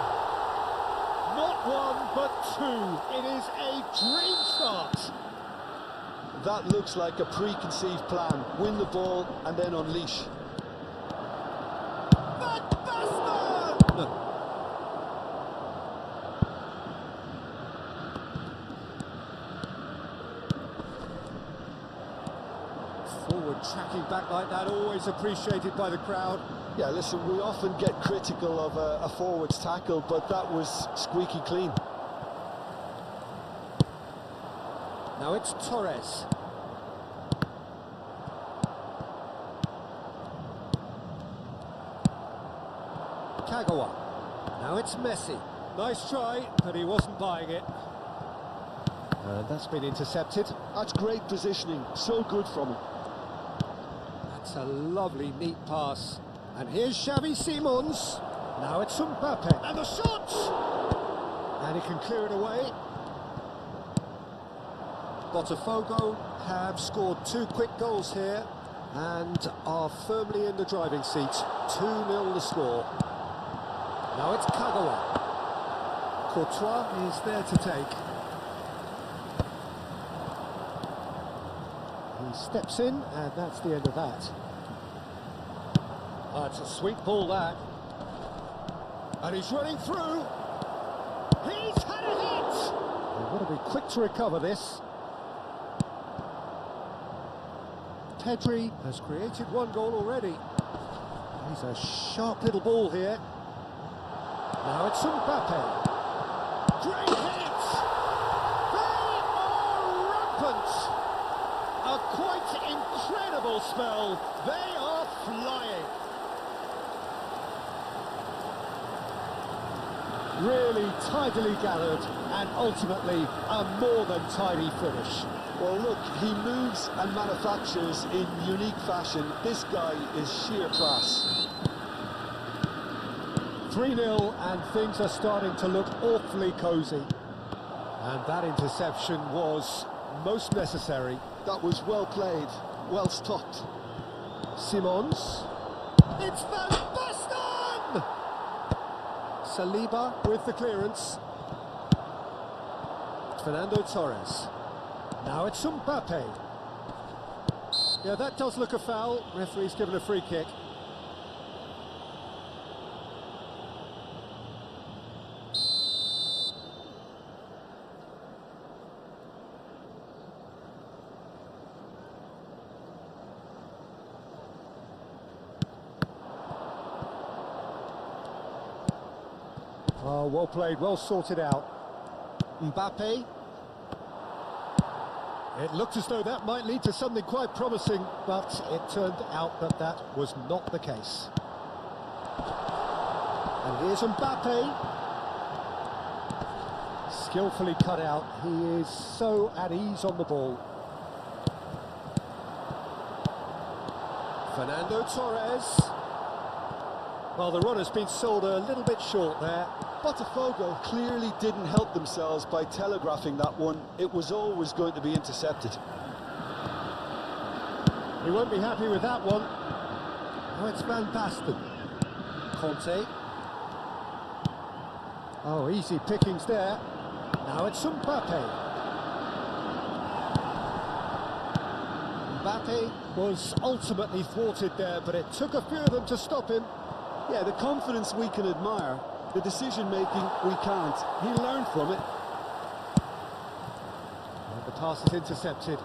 Not one, but two. It is a dream start. That looks like a preconceived plan. Win the ball and then unleash. Van Basten! Forward tracking back like that, always appreciated by the crowd. Yeah, listen, we often get critical of a forward's tackle, but that was squeaky clean. Now it's Torres. Kagawa. Now it's Messi. Nice try, but he wasn't buying it. And that's been intercepted. That's great positioning, so good from him. That's a lovely, neat pass. And here's Xavi Simons. Now it's Mbappe. And the shot! And he can clear it away. Botafogo have scored 2 quick goals here and are firmly in the driving seat. 2-0 the score. Now it's Kagawa. Courtois is there to take. He steps in, and that's the end of that. That's a sweet ball, that. And he's running through. He's had a hit! They've got to be quick to recover this. Pedri has created 1 goal already. He's a sharp little ball here. Now it's Mbappe. Great hit! They are rampant! A quite incredible spell. They are flying. Really tidily gathered, and ultimately a more than tidy finish. Well, look, he moves and manufactures in unique fashion. This guy is sheer class. 3-0, and things are starting to look awfully cosy. And that interception was most necessary. That was well played, well stopped. Simons. It's Van Basten! Saliba with the clearance. Fernando Torres. Now it's Mbappe. Yeah, that does look a foul. Referee's given a free kick. Oh, well played, well sorted out. Mbappe. It looked as though that might lead to something quite promising, but it turned out that that was not the case. And here's Mbappe. Skillfully cut out. He is so at ease on the ball. Fernando Torres. Well, the run has been sold a little bit short there. Botafogo clearly didn't help themselves by telegraphing that one. It was always going to be intercepted. He won't be happy with that one. Now it's Van Basten. Conte. Oh, easy pickings there. Now it's Mbappe. Mbappe was ultimately thwarted there, but it took a few of them to stop him. Yeah, the confidence we can admire, the decision-making we can't. He learned from it. And the pass is intercepted.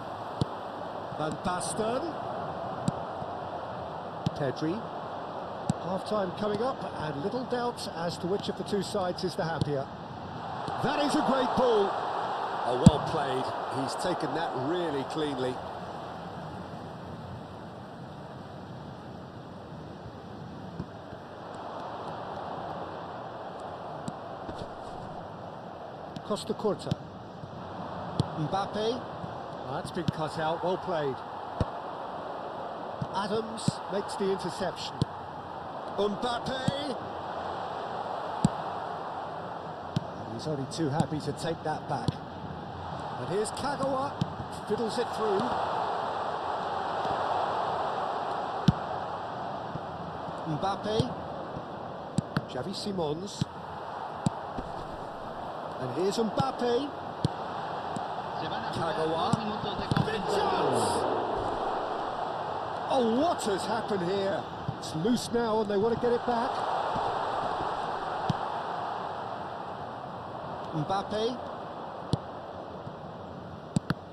Van Basten. Pedri. Half-time coming up, and little doubt as to which of the two sides is the happier. That is a great ball. Oh, well played. He's taken that really cleanly. Costa Curta. Mbappe. That's been cut out, well played. Adams makes the interception. Mbappe! And he's only too happy to take that back. And here's Kagawa, fiddles it through. Mbappe. Xavi Simons. And here's Mbappe. Kagawa. Big chance! Oh, what has happened here? It's loose now and they want to get it back. Mbappe.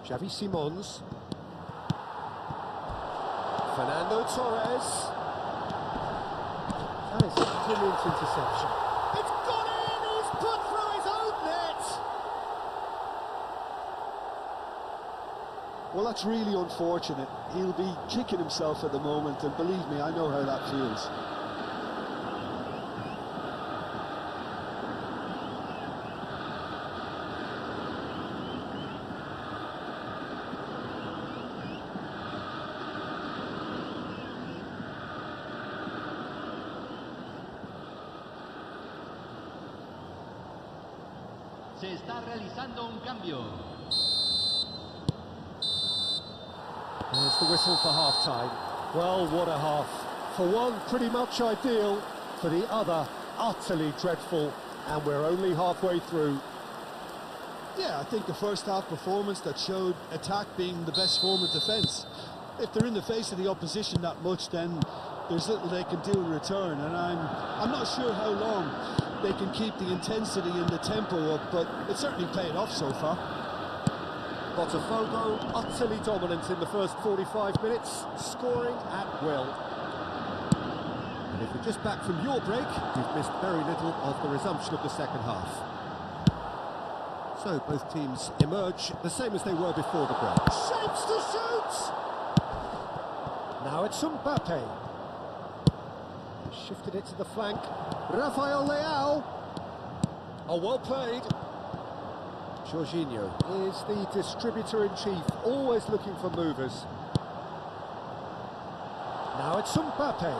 Xavi Simons. Fernando Torres. That is a brilliant interception. It's gone in! He's put through his own net! Well, that's really unfortunate. He'll be kicking himself at the moment, and believe me, I know how that feels. Se está realizando un cambio. There's the whistle for half-time. Well, what a half. For one, pretty much ideal. For the other, utterly dreadful. And we're only halfway through. Yeah, I think a first-half performance that showed attack being the best form of defence. If they're in the face of the opposition that much, then there's little they can do in return. And I'm not sure how long they can keep the intensity and the tempo up, but it's certainly paid off so far. Botafogo utterly dominant in the first 45 minutes, scoring at will. And if you're just back from your break, you've missed very little of the resumption of the second half. So both teams emerge the same as they were before the break. Shapes to shoot! Now it's Mbappe. Shifted it to the flank. Rafael Leao. Oh, well played. Jorginho is the distributor-in-chief, always looking for movers. Now it's Mbappe.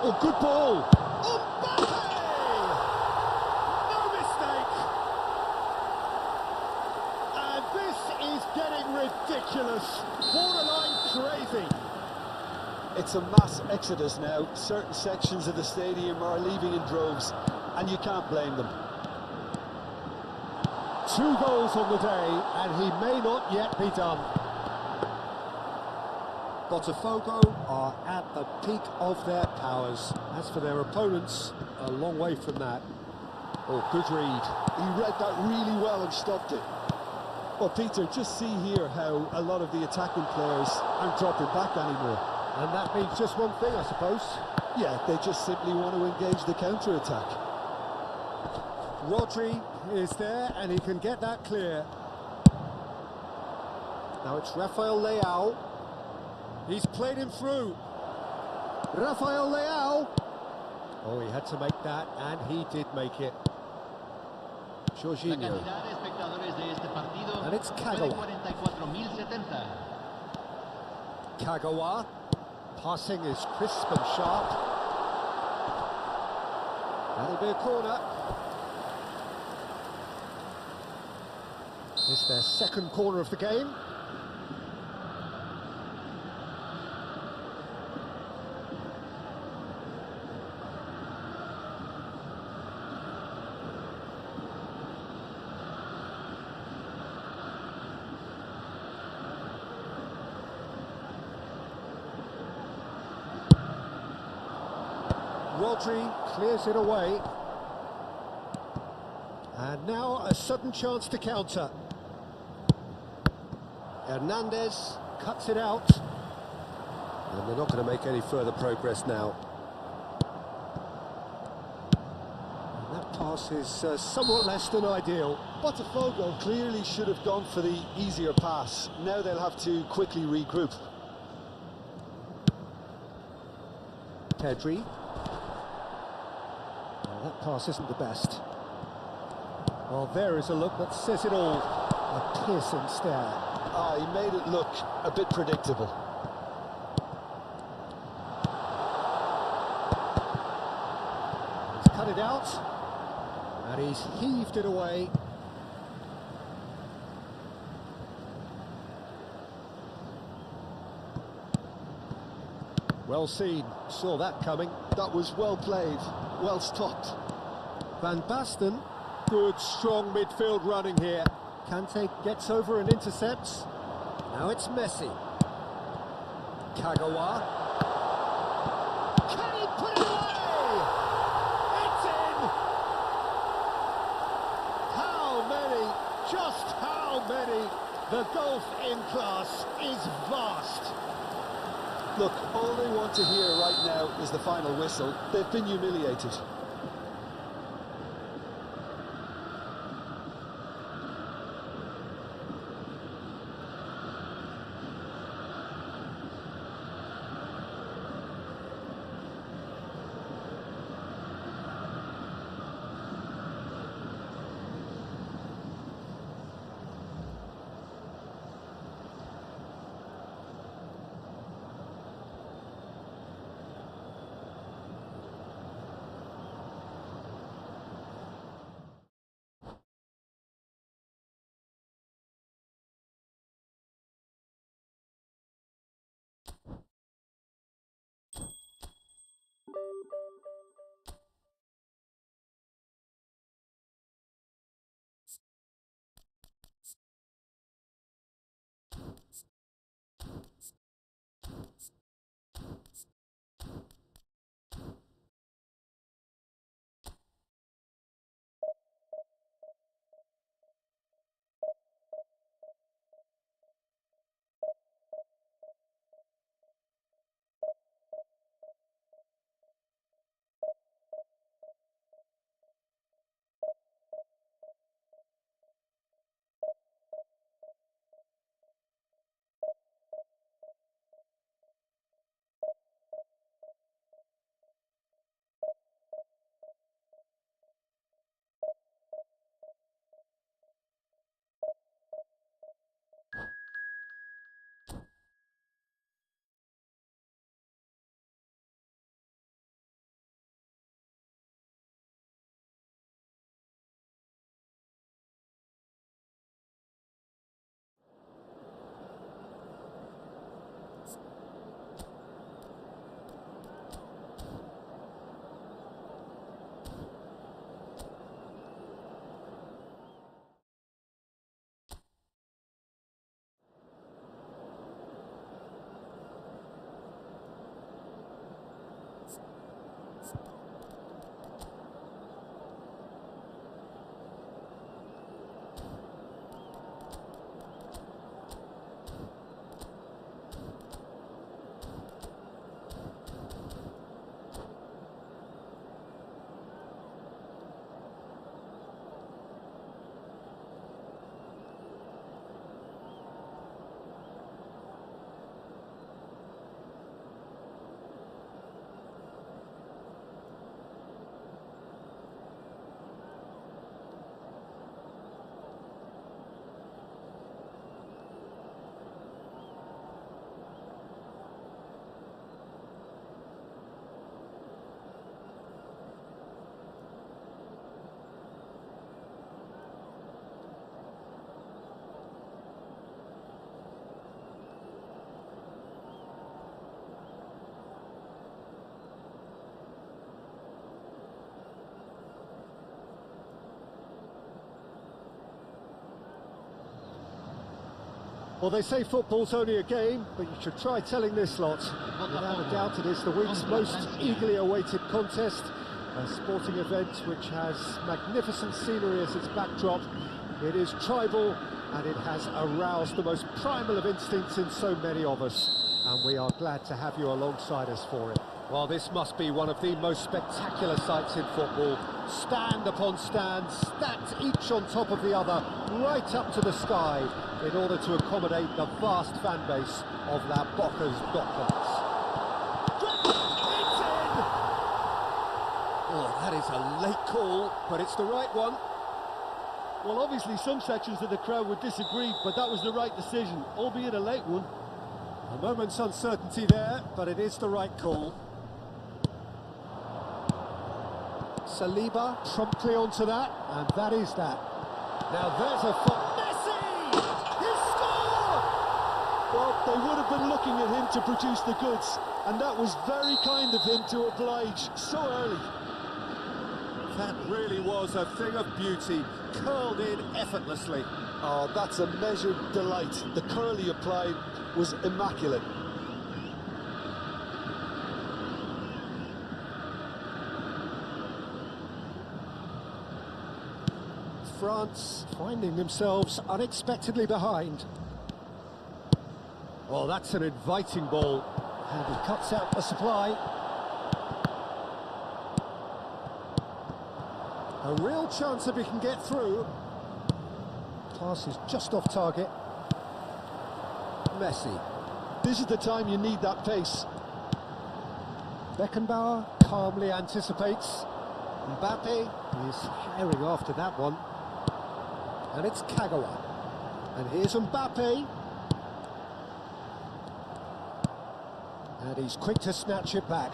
Oh, good ball. Mbappe! No mistake. And this is getting ridiculous. Borderline crazy. It's a mass exodus now. Certain sections of the stadium are leaving in droves, and you can't blame them. 2 goals on the day, and he may not yet be done. Botafogo are at the peak of their powers. As for their opponents, a long way from that. Oh, good read. He read that really well and stopped it. Well, Peter, just see here how a lot of the attacking players aren't dropping back anymore. And that means just one thing, I suppose. Yeah, they just simply want to engage the counter-attack. Rodri is there, and he can get that clear. Now it's Rafael Leao. He's played him through. Rafael Leao. Oh, he had to make that, and he did make it. Jorginho. And it's Kagawa. Kagawa. Passing is crisp and sharp. That'll be a corner. It's their second corner of the game. Rodri clears it away. And now a sudden chance to counter. Hernandez cuts it out. And they're not going to make any further progress now. And that pass is somewhat less than ideal. Botafogo clearly should have gone for the easier pass. Now they'll have to quickly regroup. Pedri. Well, that pass isn't the best. Well, there is a look that says it all. A piercing stare. He made it look a bit predictable. He's cut it out. And he's heaved it away. Well seen. Saw that coming. That was well played, well stopped. Van Basten. Good, strong midfield running here. Kante gets over and intercepts. Now it's Messi. Kagawa. Can he put it away? It's in! How many? Just how many? The gulf in class is vast. Look, all they want to hear right now is the final whistle. They've been humiliated. Well, they say football's only a game, but you should try telling this lot. Without a doubt, it is the week's most eagerly awaited contest. A sporting event which has magnificent scenery as its backdrop. It is tribal, and it has aroused the most primal of instincts in so many of us. And we are glad to have you alongside us for it. Well, this must be one of the most spectacular sights in football. Stand upon stand, stacked each on top of the other, right up to the sky, in order to accommodate the vast fan base of La Boca's Docklands. It's in! Oh, that is a late call, but it's the right one. Well, obviously some sections of the crowd would disagree, but that was the right decision, albeit a late one. A moment's uncertainty there, but it is the right call. Saliba promptly onto that, and that is that. Now there's a Messi! He scored! Well, they would have been looking at him to produce the goods, and that was very kind of him to oblige so early. That really was a thing of beauty, curled in effortlessly. Oh, that's a measured delight. The curl he applied was immaculate. France finding themselves unexpectedly behind. Oh, that's an inviting ball. And he cuts out the supply. A real chance if he can get through. Pass is just off target. Messi. This is the time you need that pace. Beckenbauer calmly anticipates. Mbappe is herring after that one. And it's Kagawa. And here's Mbappe. And he's quick to snatch it back.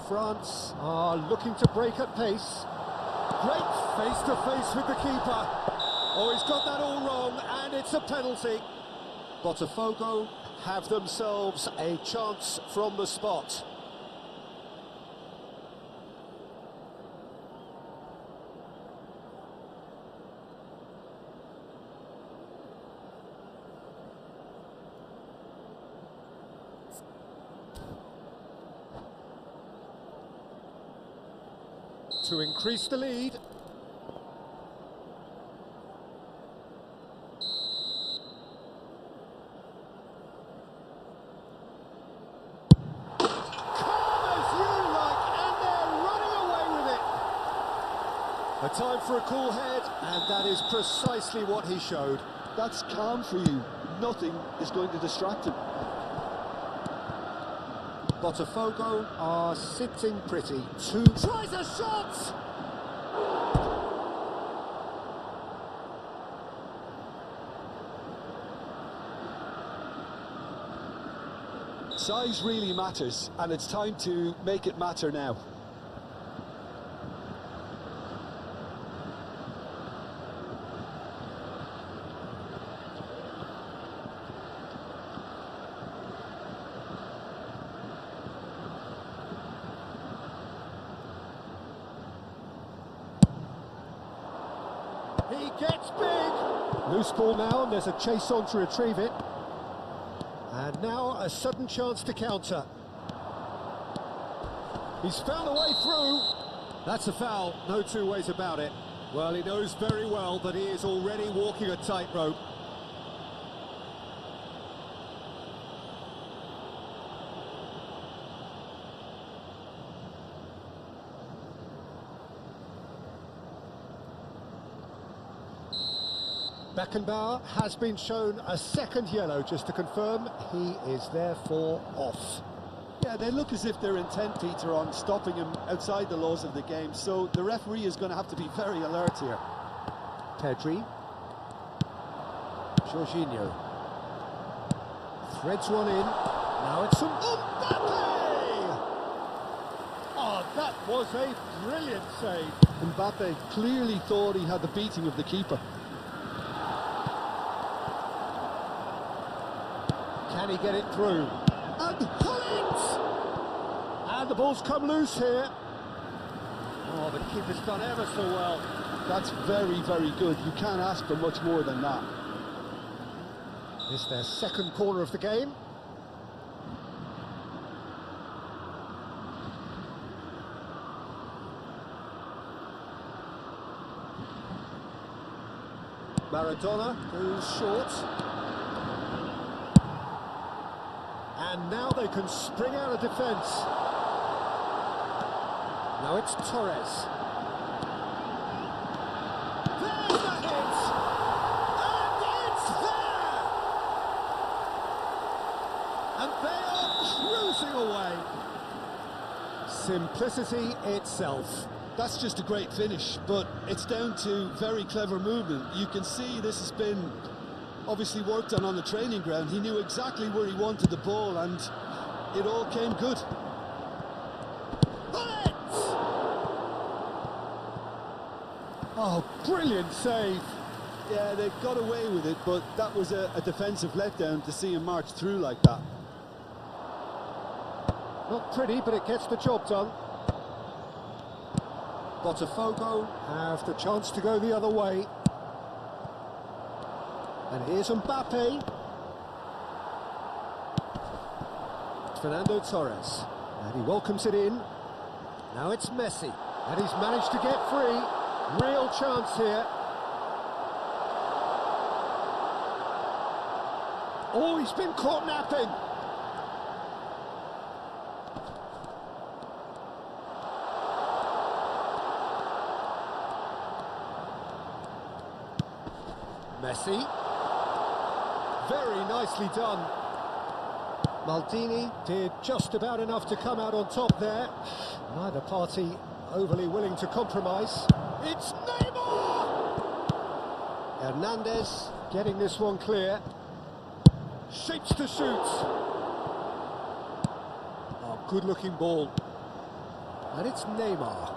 France are looking to break at pace. Great face-to-face with the keeper. Oh, he's got that all wrong, and it's a penalty. Botafogo have themselves a chance from the spot. To increase the lead. A time for a cool head, and that is precisely what he showed. That's calm for you. Nothing is going to distract him. Botafogo are sitting pretty. Tries a shot! Size really matters, and it's time to make it matter now. He gets big! Loose ball now, and there's a chase on to retrieve it. And now a sudden chance to counter. He's found a way through. That's a foul, no two ways about it. Well, he knows very well that he is already walking a tightrope. Beckenbauer has been shown a second yellow, just to confirm he is therefore off. Yeah, they look as if they're intent, Peter, on stopping him outside the laws of the game, so the referee is going to have to be very alert here. Pedri. Jorginho. Threads one in. Now it's Mbappe! Oh, that was a brilliant save. Mbappe clearly thought he had the beating of the keeper. Can he get it through? And pull it! And the ball's come loose here. Oh, the keeper's done ever so well. That's very, very good. You can't ask for much more than that. It's their second corner of the game. Maradona goes short. And now they can spring out of defence. Now it's Torres. There's the hit! And it's there! And they are cruising away. Simplicity itself. That's just a great finish, but it's down to very clever movement. You can see this has been obviously worked on the training ground. He knew exactly where he wanted the ball, and it all came good. Oh, brilliant save. Yeah, they got away with it, but that was a defensive letdown to see him march through like that. Not pretty, but it gets the job done. Botafogo have the chance to go the other way. And here's Mbappe. Fernando Torres. And he welcomes it in. Now it's Messi. And he's managed to get free. Real chance here. Oh, he's been caught napping. Messi. Very nicely done. Maldini did just about enough to come out on top there. Neither party overly willing to compromise. It's Neymar! Hernandez getting this one clear. Shapes to shoot. Oh, good-looking ball. And it's Neymar.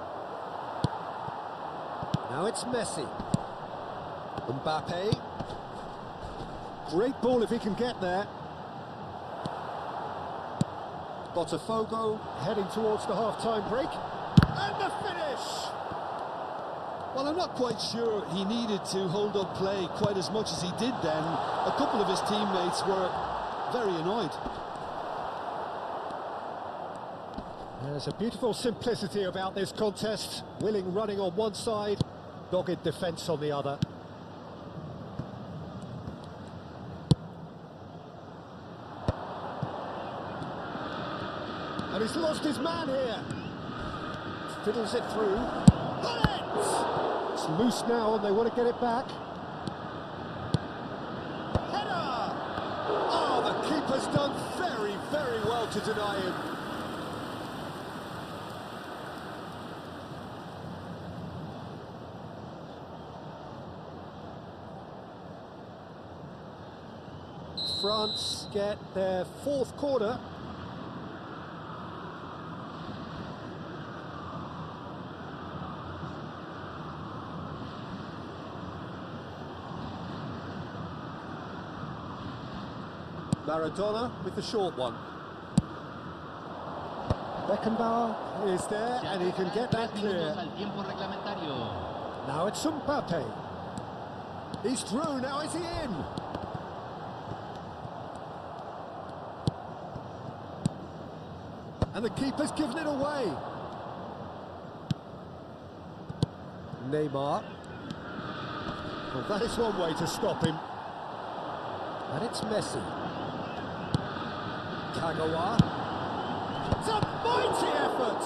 Now it's Messi. Mbappe. Great ball if he can get there. Botafogo heading towards the half-time break. And the finish! Well, I'm not quite sure he needed to hold up play quite as much as he did then. A couple of his teammates were very annoyed. There's a beautiful simplicity about this contest. Willing running on one side, dogged defence on the other. And he's lost his man here. Fiddles it through. It's loose now and they want to get it back. Header! Oh, the keeper's done very, very well to deny him. France get their fourth corner. Maradona with the short one. Beckenbauer is there and he can get that clear. Now it's Mbappe. He's through, now is he in? And the keeper's given it away. Neymar. Well, that is one way to stop him. And it's Messi. Kagawa. It's a mighty effort!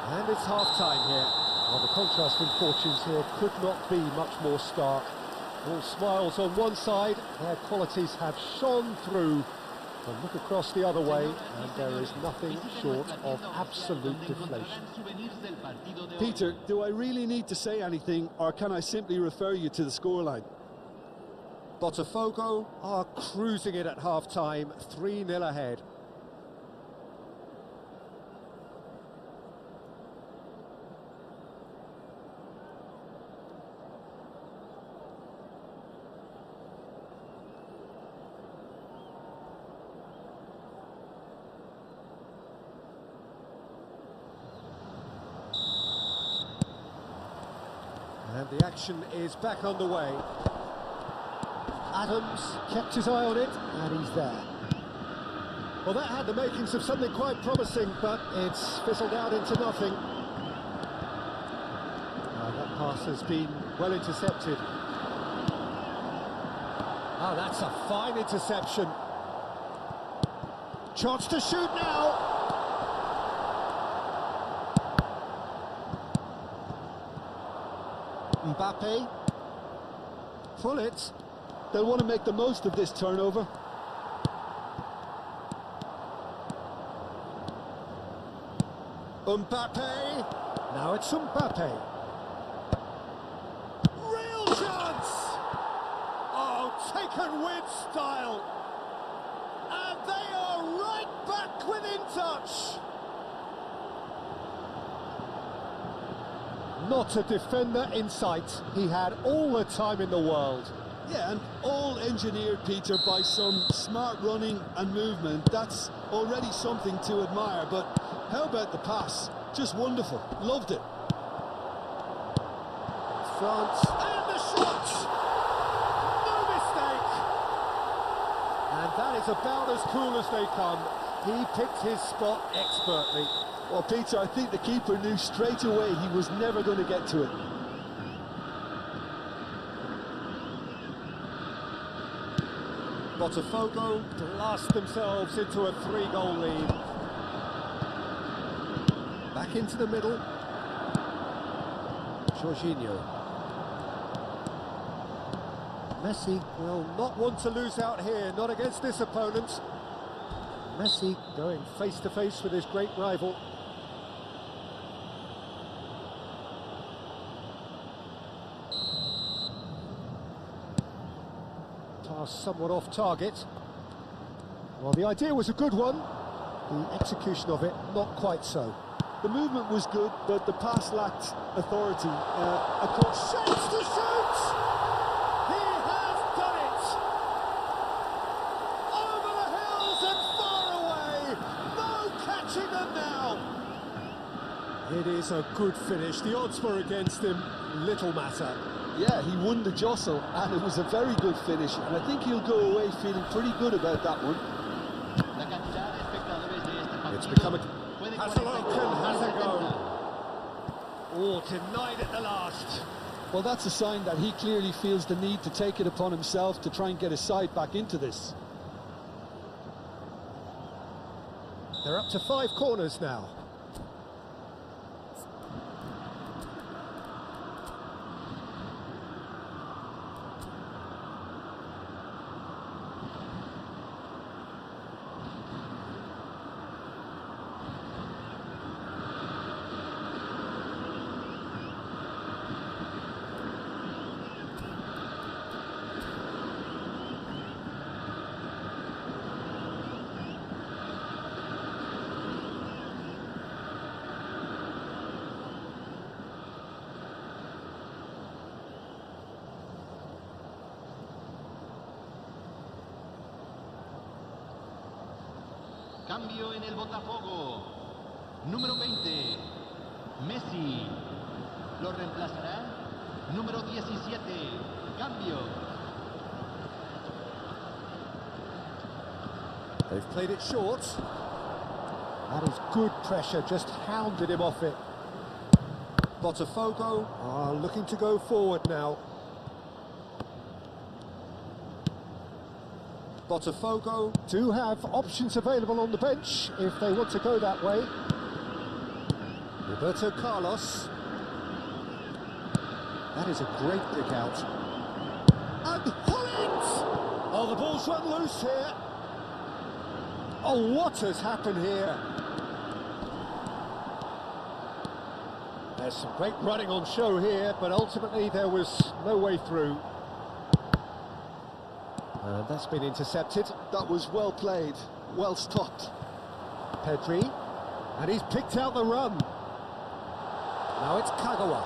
And it's half-time here. Well, the contrast in fortunes here could not be much more stark. All smiles on one side, their qualities have shone through. And look across the other way, and there is nothing short of absolute deflation. Peter, do I really need to say anything, or can I simply refer you to the scoreline? Botafogo are cruising it at half-time, 3-0 ahead. And the action is back on the way. Adams kept his eye on it, and he's there. Well, that had the makings of something quite promising, but it's fizzled out into nothing. That pass has been well intercepted. Oh, that's a fine interception. Chance to shoot now. Mbappe. Full it. They'll want to make the most of this turnover. Mbappe. Now it's Mbappe. Real chance! Oh, taken with style. And they are right back within touch. Not a defender in sight. He had all the time in the world. Yeah, and all engineered, Peter, by some smart running and movement. That's already something to admire, but how about the pass? Just wonderful. Loved it. France. And the shot! No mistake! And that is about as cool as they come. He picked his spot expertly. Well, Peter, I think the keeper knew straight away he was never going to get to it. Botafogo blast themselves into a 3-goal lead. Back into the middle. Jorginho. Messi will not want to lose out here, not against this opponent. Messi going face to face with his great rival. Pass somewhat off target. Well, the idea was a good one. The execution of it, not quite so. The movement was good, but the pass lacked authority. Across. Chance to shoot! He has done it! Over the hills and far away! No catching them now! It is a good finish. The odds were against him. Little matter. Yeah, he won the jostle, and it was a very good finish, and I think he'll go away feeling pretty good about that one. It's become a... Has a look and has a go. Oh, denied at the last. Well, that's a sign that he clearly feels the need to take it upon himself to try and get his side back into this. They're up to 5 corners now. Cambio en el Botafogo. Número 20, Messi. Lo reemplazará número 17, Cambio. They've played it short. That is good pressure, just hounded him off it. Botafogo are looking to go forward now. Botafogo do have options available on the bench if they want to go that way. Roberto Carlos. That is a great pick out. And Holland! Oh, the ball's run loose here. Oh, what has happened here? There's some great running on show here, but ultimately there was no way through. And that's been intercepted. That was well played, well stopped. Pedri, and he's picked out the run. Now it's Kagawa.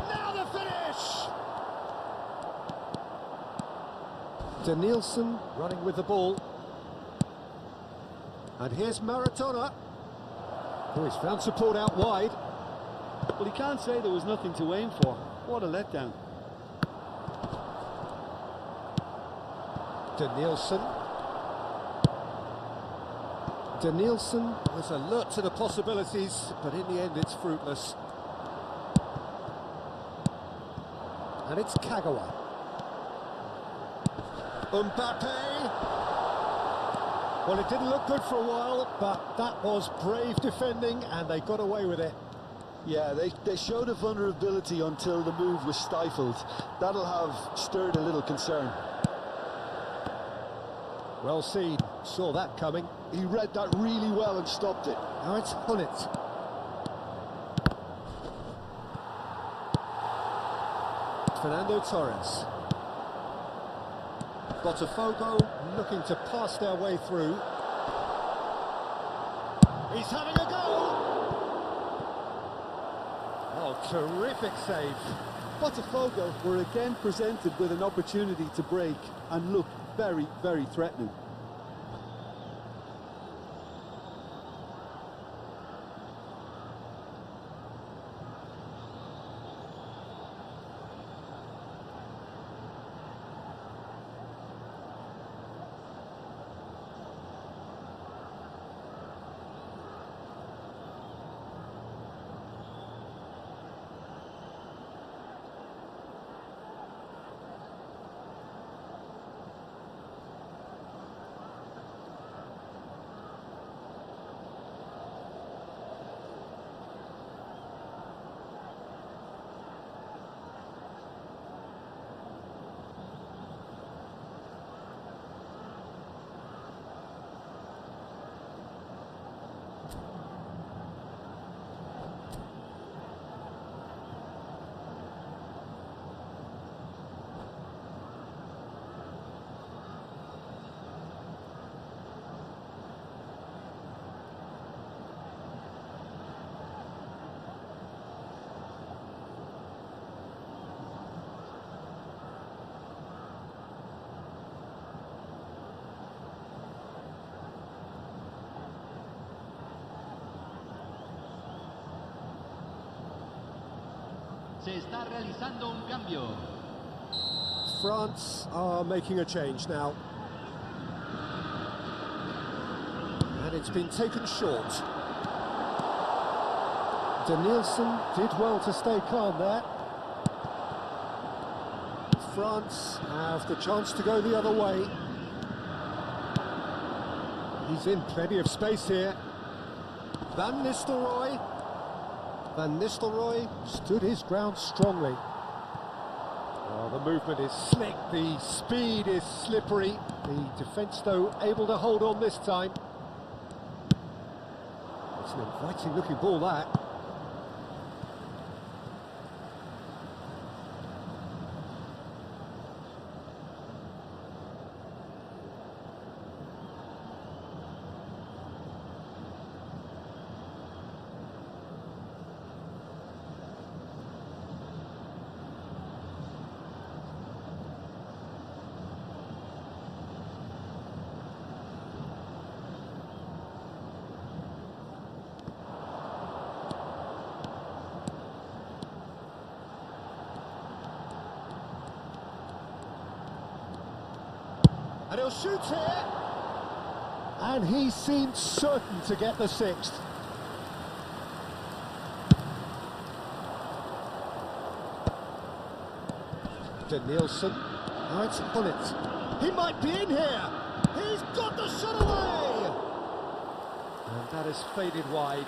Now the finish! Danielson running with the ball. And here's Maradona, who has found support out wide. Well, he can't say there was nothing to aim for. What a letdown. Danielson was alert to the possibilities, but in the end it's fruitless. And it's Kagawa. Mbappe! Well, it didn't look good for a while, but that was brave defending, and they got away with it. Yeah, they showed a vulnerability until the move was stifled. That'll have stirred a little concern. Well seen, saw that coming. He read that really well and stopped it. Now it's Hullet. Fernando Torres. Botafogo looking to pass their way through. He's having a go! Oh, terrific save. Botafogo were again presented with an opportunity to break and look very, very threatening. Se está realizando un cambio. France are making a change now. And it's been taken short. Danielson did well to stay calm there. France have the chance to go the other way. He's in plenty of space here. Van Nistelrooy. Van Nistelrooy stood his ground strongly. Oh, the movement is slick, the speed is slippery. The defence, though, able to hold on this time. It's an inviting-looking ball, that. And he'll shoot here. And he seemed certain to get the sixth. Danielson. Now it's Hullet. He might be in here. He's got the shot away. And that has faded wide.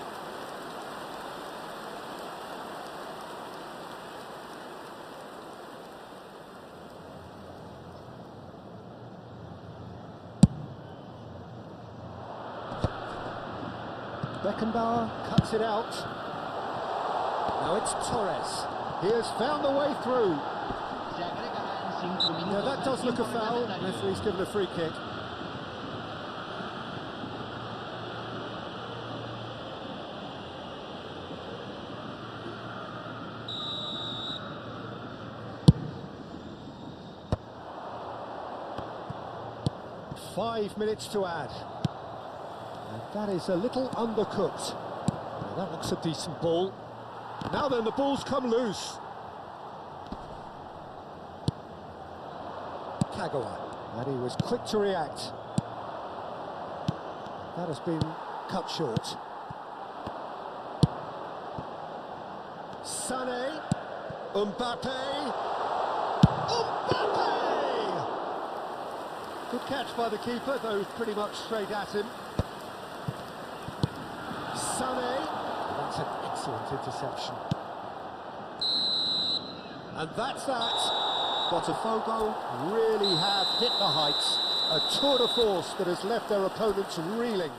Beckenbauer cuts it out. Now it's Torres. He has found the way through. Now that does look a foul. Referee's given a free kick. Five minutes to add. And that is a little undercooked. Now that looks a decent ball. Now then, the ball's come loose. Kagawa, and he was quick to react. That has been cut short. Sané, Mbappe. Good catch by the keeper, though pretty much straight at him. Sané. That's an excellent interception. And that's that. Botafogo really have hit the heights. A tour de force that has left their opponents reeling.